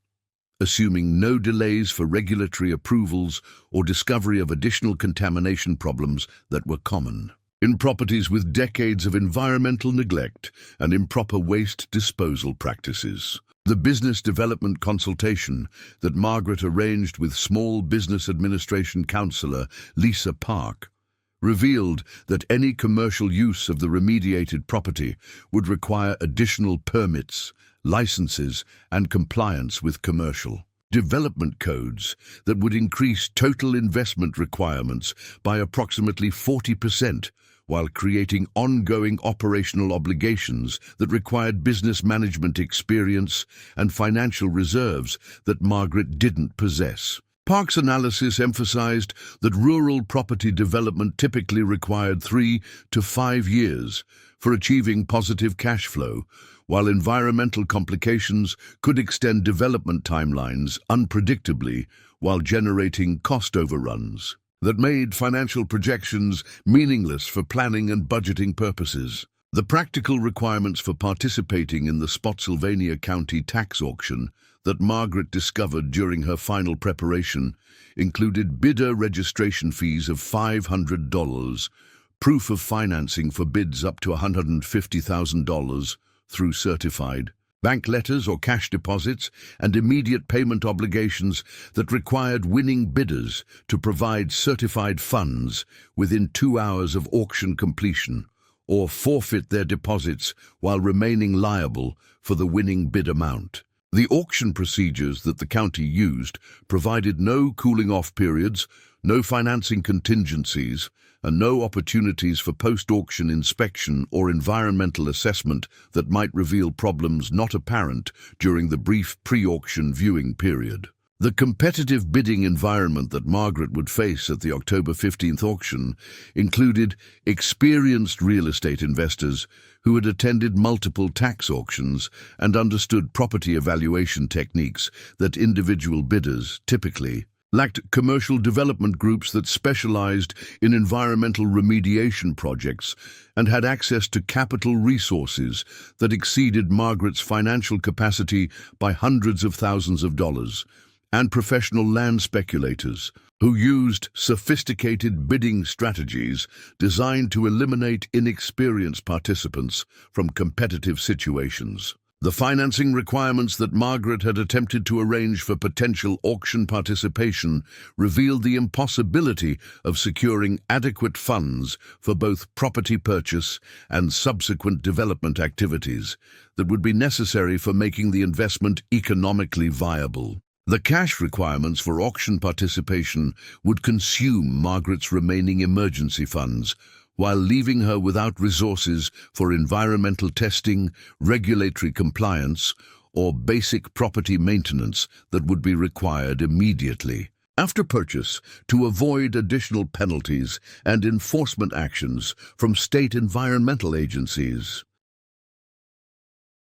assuming no delays for regulatory approvals or discovery of additional contamination problems that were common in properties with decades of environmental neglect and improper waste disposal practices. The business development consultation that Margaret arranged with Small Business Administration counselor Lisa Park revealed that any commercial use of the remediated property would require additional permits, licenses, and compliance with commercial development codes that would increase total investment requirements by approximately 40%, while creating ongoing operational obligations that required business management experience and financial reserves that Margaret didn't possess. Park's analysis emphasized that rural property development typically required 3 to 5 years for achieving positive cash flow, while environmental complications could extend development timelines unpredictably while generating cost overruns that made financial projections meaningless for planning and budgeting purposes. The practical requirements for participating in the Spotsylvania County tax auction that Margaret discovered during her final preparation included bidder registration fees of $500, proof of financing for bids up to $150,000 through certified bank letters or cash deposits, and immediate payment obligations that required winning bidders to provide certified funds within 2 hours of auction completion or forfeit their deposits while remaining liable for the winning bid amount. The auction procedures that the county used provided no cooling-off periods, no financing contingencies, and no opportunities for post-auction inspection or environmental assessment that might reveal problems not apparent during the brief pre-auction viewing period. The competitive bidding environment that Margaret would face at the October 15th auction included experienced real estate investors who had attended multiple tax auctions and understood property evaluation techniques that individual bidders typically lacked. Commercial development groups that specialized in environmental remediation projects and had access to capital resources that exceeded Margaret's financial capacity by hundreds of thousands of dollars, and professional land speculators who used sophisticated bidding strategies designed to eliminate inexperienced participants from competitive situations. The financing requirements that Margaret had attempted to arrange for potential auction participation revealed the impossibility of securing adequate funds for both property purchase and subsequent development activities that would be necessary for making the investment economically viable. The cash requirements for auction participation would consume Margaret's remaining emergency funds, while leaving her without resources for environmental testing, regulatory compliance, or basic property maintenance that would be required immediately. after purchase to avoid additional penalties and enforcement actions from state environmental agencies.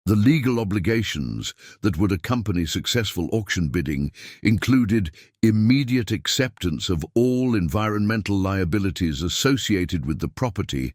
The legal obligations that would accompany successful auction bidding included immediate acceptance of all environmental liabilities associated with the property,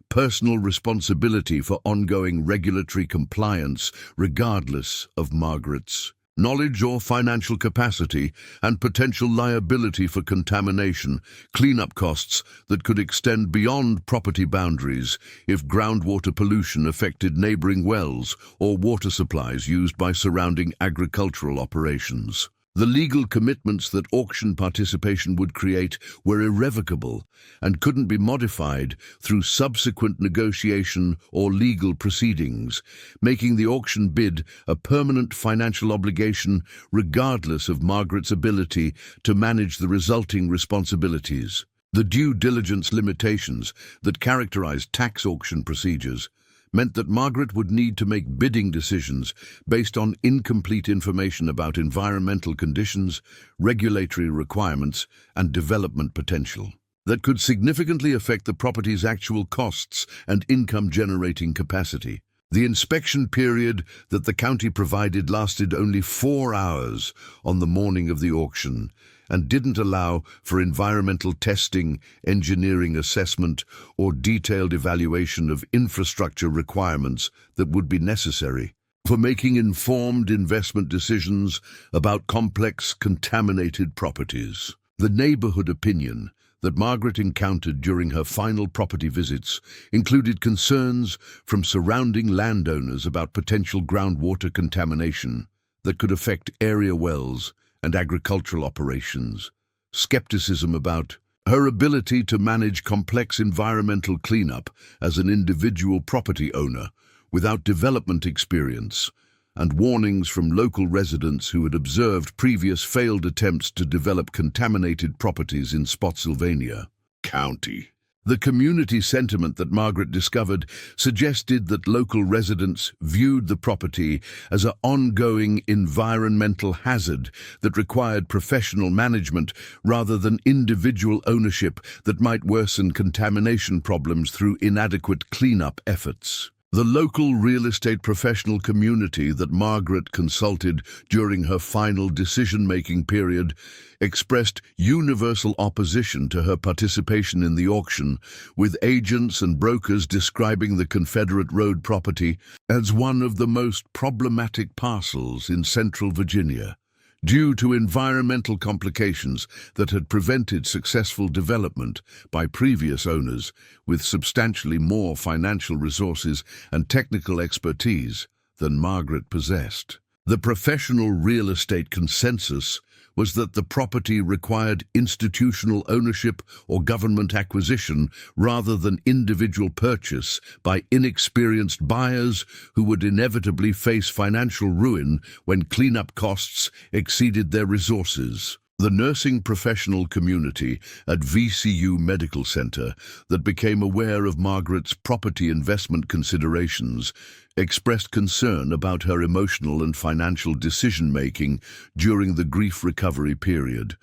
personal responsibility for ongoing regulatory compliance regardless of Margaret's knowledge or financial capacity, and potential liability for contamination, cleanup costs that could extend beyond property boundaries if groundwater pollution affected neighboring wells or water supplies used by surrounding agricultural operations. The legal commitments that auction participation would create were irrevocable and couldn't be modified through subsequent negotiation or legal proceedings, making the auction bid a permanent financial obligation regardless of Margaret's ability to manage the resulting responsibilities. The due diligence limitations that characterized tax auction procedures meant that Margaret would need to make bidding decisions based on incomplete information about environmental conditions, regulatory requirements, and development potential that could significantly affect the property's actual costs and income-generating capacity. The inspection period that the county provided lasted only 4 hours on the morning of the auction and didn't allow for environmental testing, engineering assessment, or detailed evaluation of infrastructure requirements that would be necessary for making informed investment decisions about complex, contaminated properties. The neighborhood opinion that Margaret encountered during her final property visits included concerns from surrounding landowners about potential groundwater contamination that could affect area wells and agricultural operations, skepticism about her ability to manage complex environmental cleanup as an individual property owner without development experience, and warnings from local residents who had observed previous failed attempts to develop contaminated properties in Spotsylvania County. The community sentiment that Margaret discovered suggested that local residents viewed the property as an ongoing environmental hazard that required professional management rather than individual ownership that might worsen contamination problems through inadequate cleanup efforts. The local real estate professional community that Margaret consulted during her final decision-making period expressed universal opposition to her participation in the auction, with agents and brokers describing the Confederate Road property as one of the most problematic parcels in central Virginia, due to environmental complications that had prevented successful development by previous owners with substantially more financial resources and technical expertise than Margaret possessed. The professional real estate consensus was that the property required institutional ownership or government acquisition rather than individual purchase by inexperienced buyers who would inevitably face financial ruin when cleanup costs exceeded their resources. The nursing professional community at VCU Medical Center that became aware of Margaret's property investment considerations expressed concern about her emotional and financial decision-making during the grief recovery period,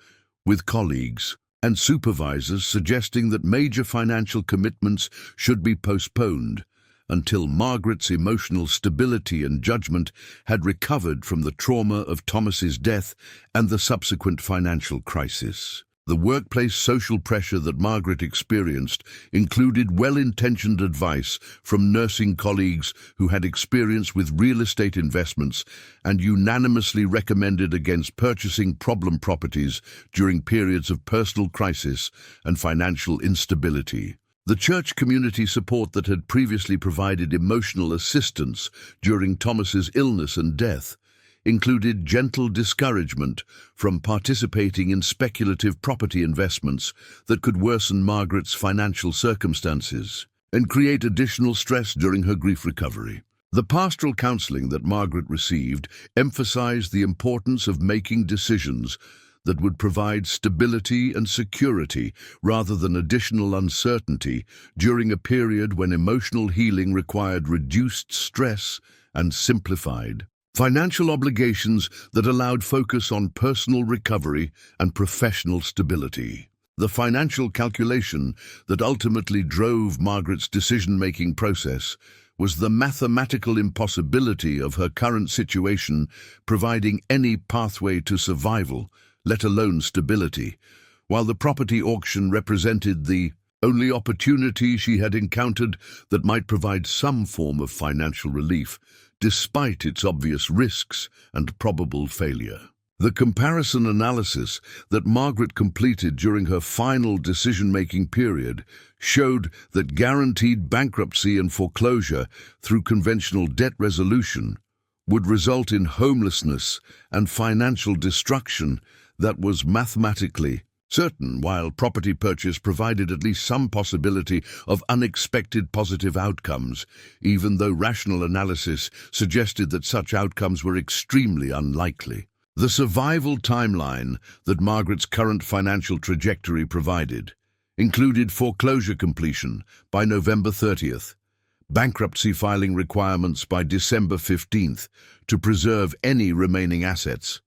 with colleagues and supervisors suggesting that major financial commitments should be postponed until Margaret's emotional stability and judgment had recovered from the trauma of Thomas's death and the subsequent financial crisis. The workplace social pressure that Margaret experienced included well-intentioned advice from nursing colleagues who had experience with real estate investments and unanimously recommended against purchasing problem properties during periods of personal crisis and financial instability. The church community support that had previously provided emotional assistance during Thomas's illness and death included gentle discouragement from participating in speculative property investments that could worsen Margaret's financial circumstances and create additional stress during her grief recovery. The pastoral counseling that Margaret received emphasized the importance of making decisions that would provide stability and security rather than additional uncertainty during a period when emotional healing required reduced stress and simplified Financial obligations that allowed focus on personal recovery and professional stability. The financial calculation that ultimately drove Margaret's decision-making process was the mathematical impossibility of her current situation providing any pathway to survival, let alone stability, while the property auction represented the only opportunity she had encountered that might provide some form of financial relief, despite its obvious risks and probable failure. The comparison analysis that Margaret completed during her final decision-making period showed that guaranteed bankruptcy and foreclosure through conventional debt resolution would result in homelessness and financial destruction that was mathematically certain, while property purchase provided at least some possibility of unexpected positive outcomes, even though rational analysis suggested that such outcomes were extremely unlikely. The survival timeline that Margaret's current financial trajectory provided included foreclosure completion by November 30th, bankruptcy filing requirements by December 15th to preserve any remaining assets,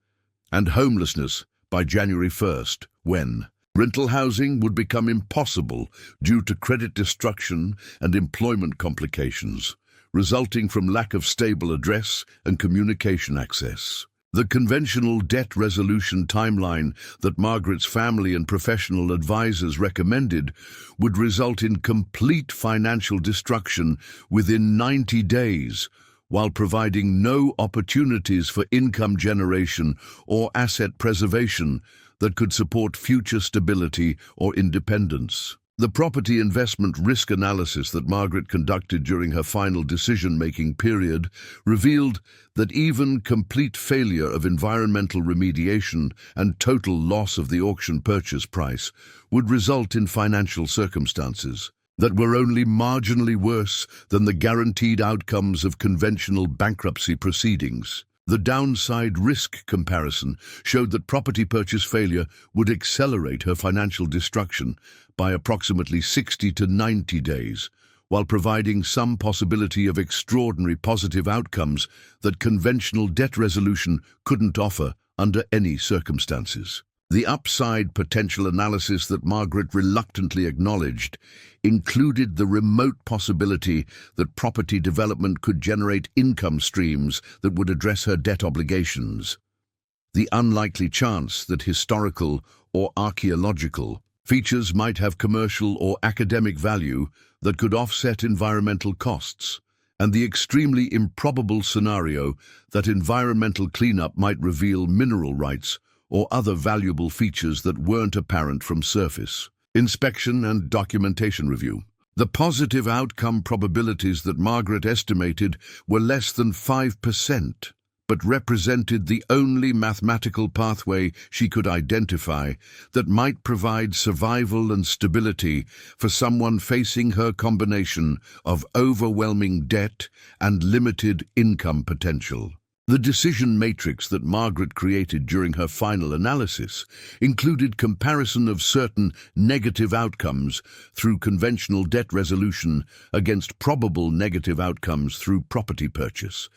and homelessness by January 1st, when rental housing would become impossible due to credit destruction and employment complications, resulting from lack of stable address and communication access. The conventional debt resolution timeline that Margaret's family and professional advisors recommended would result in complete financial destruction within 90 days, while providing no opportunities for income generation or asset preservation that could support future stability or independence. The property investment risk analysis that Margaret conducted during her final decision-making period revealed that even complete failure of environmental remediation and total loss of the auction purchase price would result in financial circumstances that were only marginally worse than the guaranteed outcomes of conventional bankruptcy proceedings. The downside risk comparison showed that property purchase failure would accelerate her financial destruction by approximately 60 to 90 days, while providing some possibility of extraordinary positive outcomes that conventional debt resolution couldn't offer under any circumstances. The upside potential analysis that Margaret reluctantly acknowledged included the remote possibility that property development could generate income streams that would address her debt obligations, the unlikely chance that historical or archaeological features might have commercial or academic value that could offset environmental costs, and the extremely improbable scenario that environmental cleanup might reveal mineral rights or other valuable features that weren't apparent from surface. Inspection and documentation review. The positive outcome probabilities that Margaret estimated were less than 5%, but represented the only mathematical pathway she could identify that might provide survival and stability for someone facing her combination of overwhelming debt and limited income potential. The decision matrix that Margaret created during her final analysis included comparison of certain negative outcomes through conventional debt resolution against probable negative outcomes through property purchase,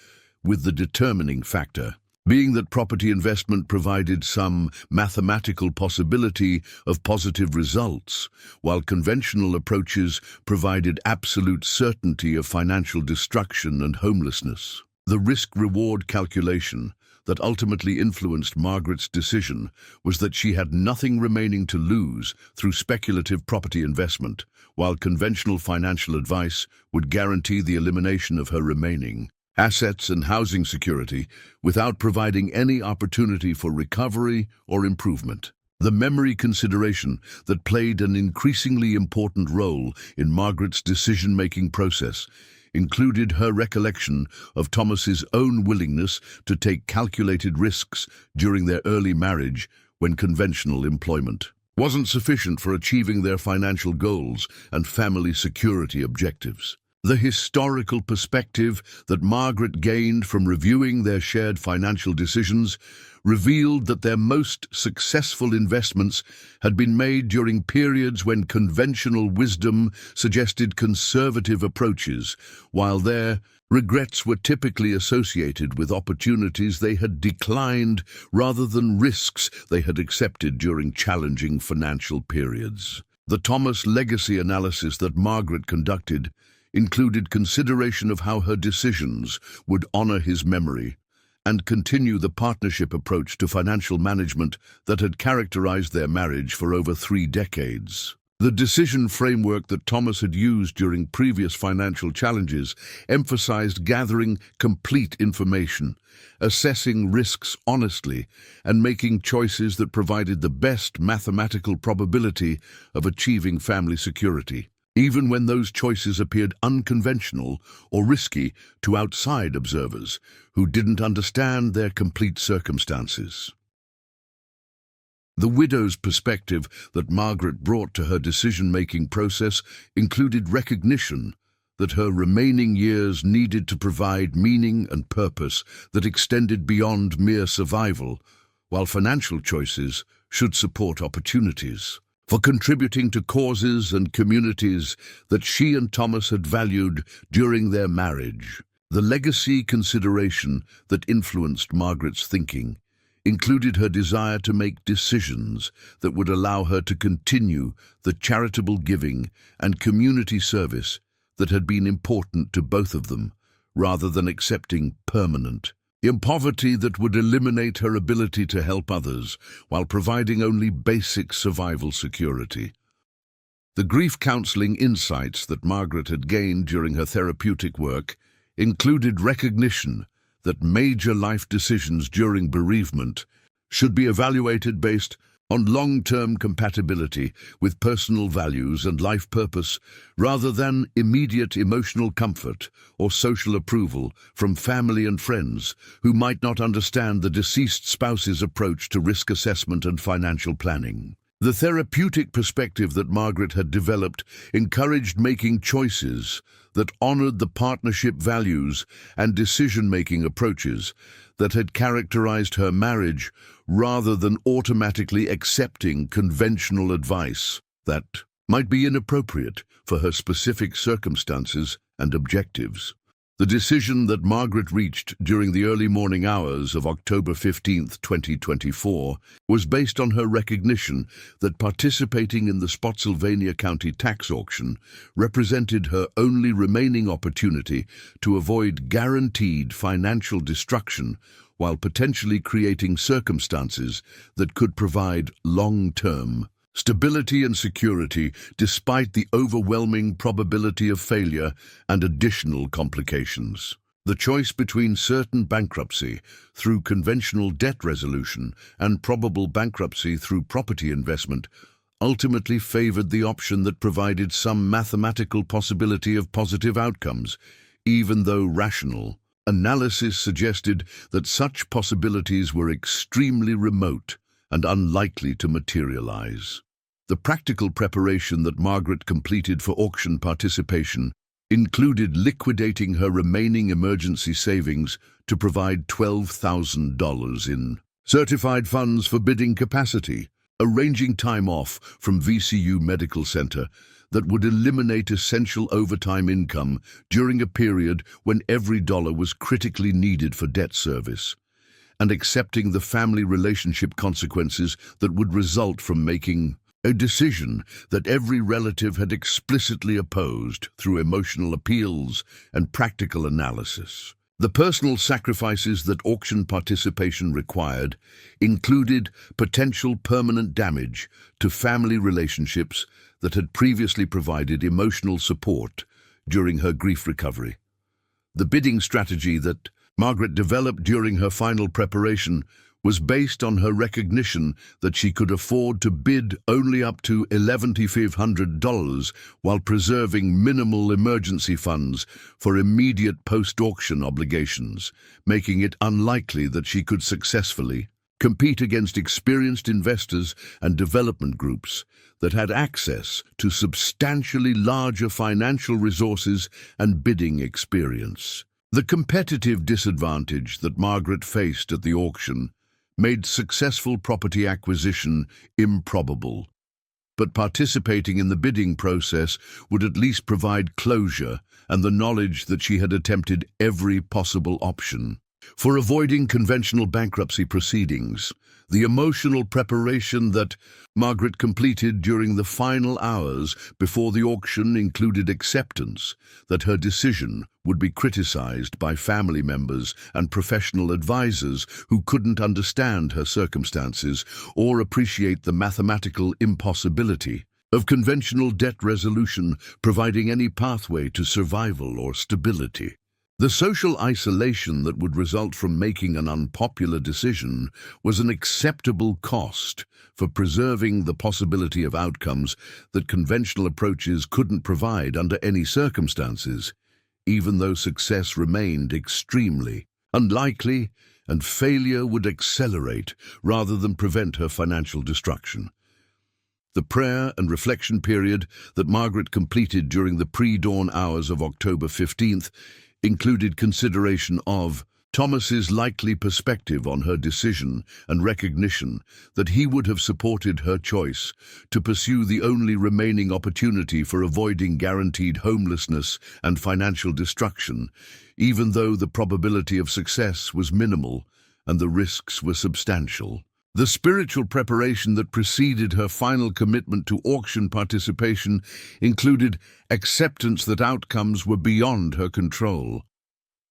with the determining factor being that property investment provided some mathematical possibility of positive results, while conventional approaches provided absolute certainty of financial destruction and homelessness. The risk-reward calculation that ultimately influenced Margaret's decision was that she had nothing remaining to lose through speculative property investment, while conventional financial advice would guarantee the elimination of her remaining assets and housing security without providing any opportunity for recovery or improvement. The memory consideration that played an increasingly important role in Margaret's decision-making process included her recollection of Thomas's own willingness to take calculated risks during their early marriage when conventional employment wasn't sufficient for achieving their financial goals and family security objectives. The historical perspective that Margaret gained from reviewing their shared financial decisions revealed that their most successful investments had been made during periods when conventional wisdom suggested conservative approaches, while their Regrets were typically associated with opportunities they had declined rather than risks they had accepted during challenging financial periods. The Thomas legacy analysis that Margaret conducted included consideration of how her decisions would honor his memory and continue the partnership approach to financial management that had characterized their marriage for over 3 decades. The decision framework that Thomas had used during previous financial challenges emphasized gathering complete information, assessing risks honestly, and making choices that provided the best mathematical probability of achieving family security, even when those choices appeared unconventional or risky to outside observers who didn't understand their complete circumstances. The widow's perspective that Margaret brought to her decision-making process included recognition that her remaining years needed to provide meaning and purpose that extended beyond mere survival, while financial choices should support opportunities for contributing to causes and communities that she and Thomas had valued during their marriage. The legacy consideration that influenced Margaret's thinking included her desire to make decisions that would allow her to continue the charitable giving and community service that had been important to both of them, rather than accepting permanent poverty that would eliminate her ability to help others while providing only basic survival security. The grief counseling insights that Margaret had gained during her therapeutic work included recognition that major life decisions during bereavement should be evaluated based on long-term compatibility with personal values and life purpose, rather than immediate emotional comfort or social approval from family and friends who might not understand the deceased spouse's approach to risk assessment and financial planning. The therapeutic perspective that Margaret had developed encouraged making choices that honored the partnership values and decision-making approaches that had characterized her marriage, rather than automatically accepting conventional advice that might be inappropriate for her specific circumstances and objectives. The decision that Margaret reached during the early morning hours of October 15, 2024, was based on her recognition that participating in the Spotsylvania County tax auction represented her only remaining opportunity to avoid guaranteed financial destruction while potentially creating circumstances that could provide long-term stability and security despite the overwhelming probability of failure and additional complications. The choice between certain bankruptcy through conventional debt resolution and probable bankruptcy through property investment ultimately favored the option that provided some mathematical possibility of positive outcomes, even though rational analysis suggested that such possibilities were extremely remote and unlikely to materialize. The practical preparation that Margaret completed for auction participation included liquidating her remaining emergency savings to provide $12,000 in certified funds for bidding capacity, arranging time off from VCU Medical Center that would eliminate essential overtime income during a period when every dollar was critically needed for debt service, and accepting the family relationship consequences that would result from making a decision that every relative had explicitly opposed through emotional appeals and practical analysis. The personal sacrifices that auction participation required included potential permanent damage to family relationships that had previously provided emotional support during her grief recovery. The bidding strategy that Margaret developed during her final preparation was based on her recognition that she could afford to bid only up to $1,100 while preserving minimal emergency funds for immediate post-auction obligations, making it unlikely that she could successfully compete against experienced investors and development groups that had access to substantially larger financial resources and bidding experience. The competitive disadvantage that Margaret faced at the auction made successful property acquisition improbable. but participating in the bidding process would at least provide closure and the knowledge that she had attempted every possible option. For avoiding conventional bankruptcy proceedings, the emotional preparation that Margaret completed during the final hours before the auction included acceptance that her decision would be criticized by family members and professional advisors who couldn't understand her circumstances or appreciate the mathematical impossibility of conventional debt resolution providing any pathway to survival or stability. The social isolation that would result from making an unpopular decision was an acceptable cost for preserving the possibility of outcomes that conventional approaches couldn't provide under any circumstances, even though success remained extremely unlikely and failure would accelerate rather than prevent her financial destruction. The prayer and reflection period that Margaret completed during the pre-dawn hours of October 15th included consideration of Thomas's likely perspective on her decision and recognition that he would have supported her choice to pursue the only remaining opportunity for avoiding guaranteed homelessness and financial destruction, even though the probability of success was minimal and the risks were substantial. The spiritual preparation that preceded her final commitment to auction participation included acceptance that outcomes were beyond her control,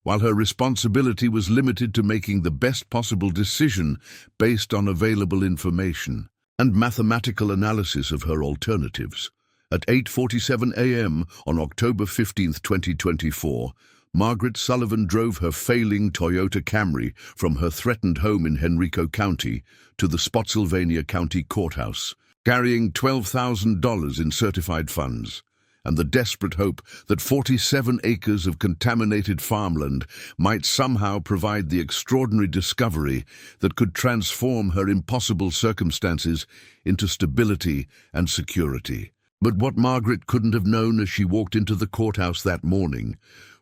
while her responsibility was limited to making the best possible decision based on available information and mathematical analysis of her alternatives. At 8:47 a.m. on October 15, 2024, Margaret Sullivan drove her failing Toyota Camry from her threatened home in Henrico County to the Spotsylvania County courthouse, carrying $12,000 in certified funds, and the desperate hope that 47 acres of contaminated farmland might somehow provide the extraordinary discovery that could transform her impossible circumstances into stability and security. But what Margaret couldn't have known as she walked into the courthouse that morning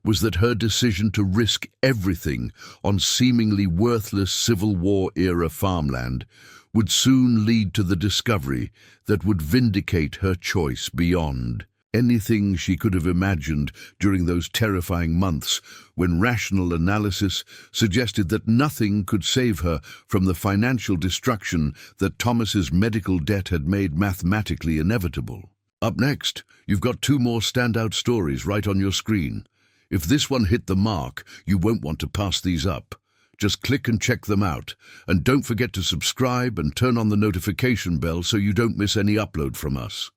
was that her decision to risk everything on seemingly worthless Civil War-era farmland would soon lead to the discovery that would vindicate her choice beyond anything she could have imagined during those terrifying months when rational analysis suggested that nothing could save her from the financial destruction that Thomas's medical debt had made mathematically inevitable. Up next, you've got two more standout stories right on your screen. If this one hit the mark, you won't want to pass these up. Just click and check them out. And don't forget to subscribe and turn on the notification bell so you don't miss any upload from us.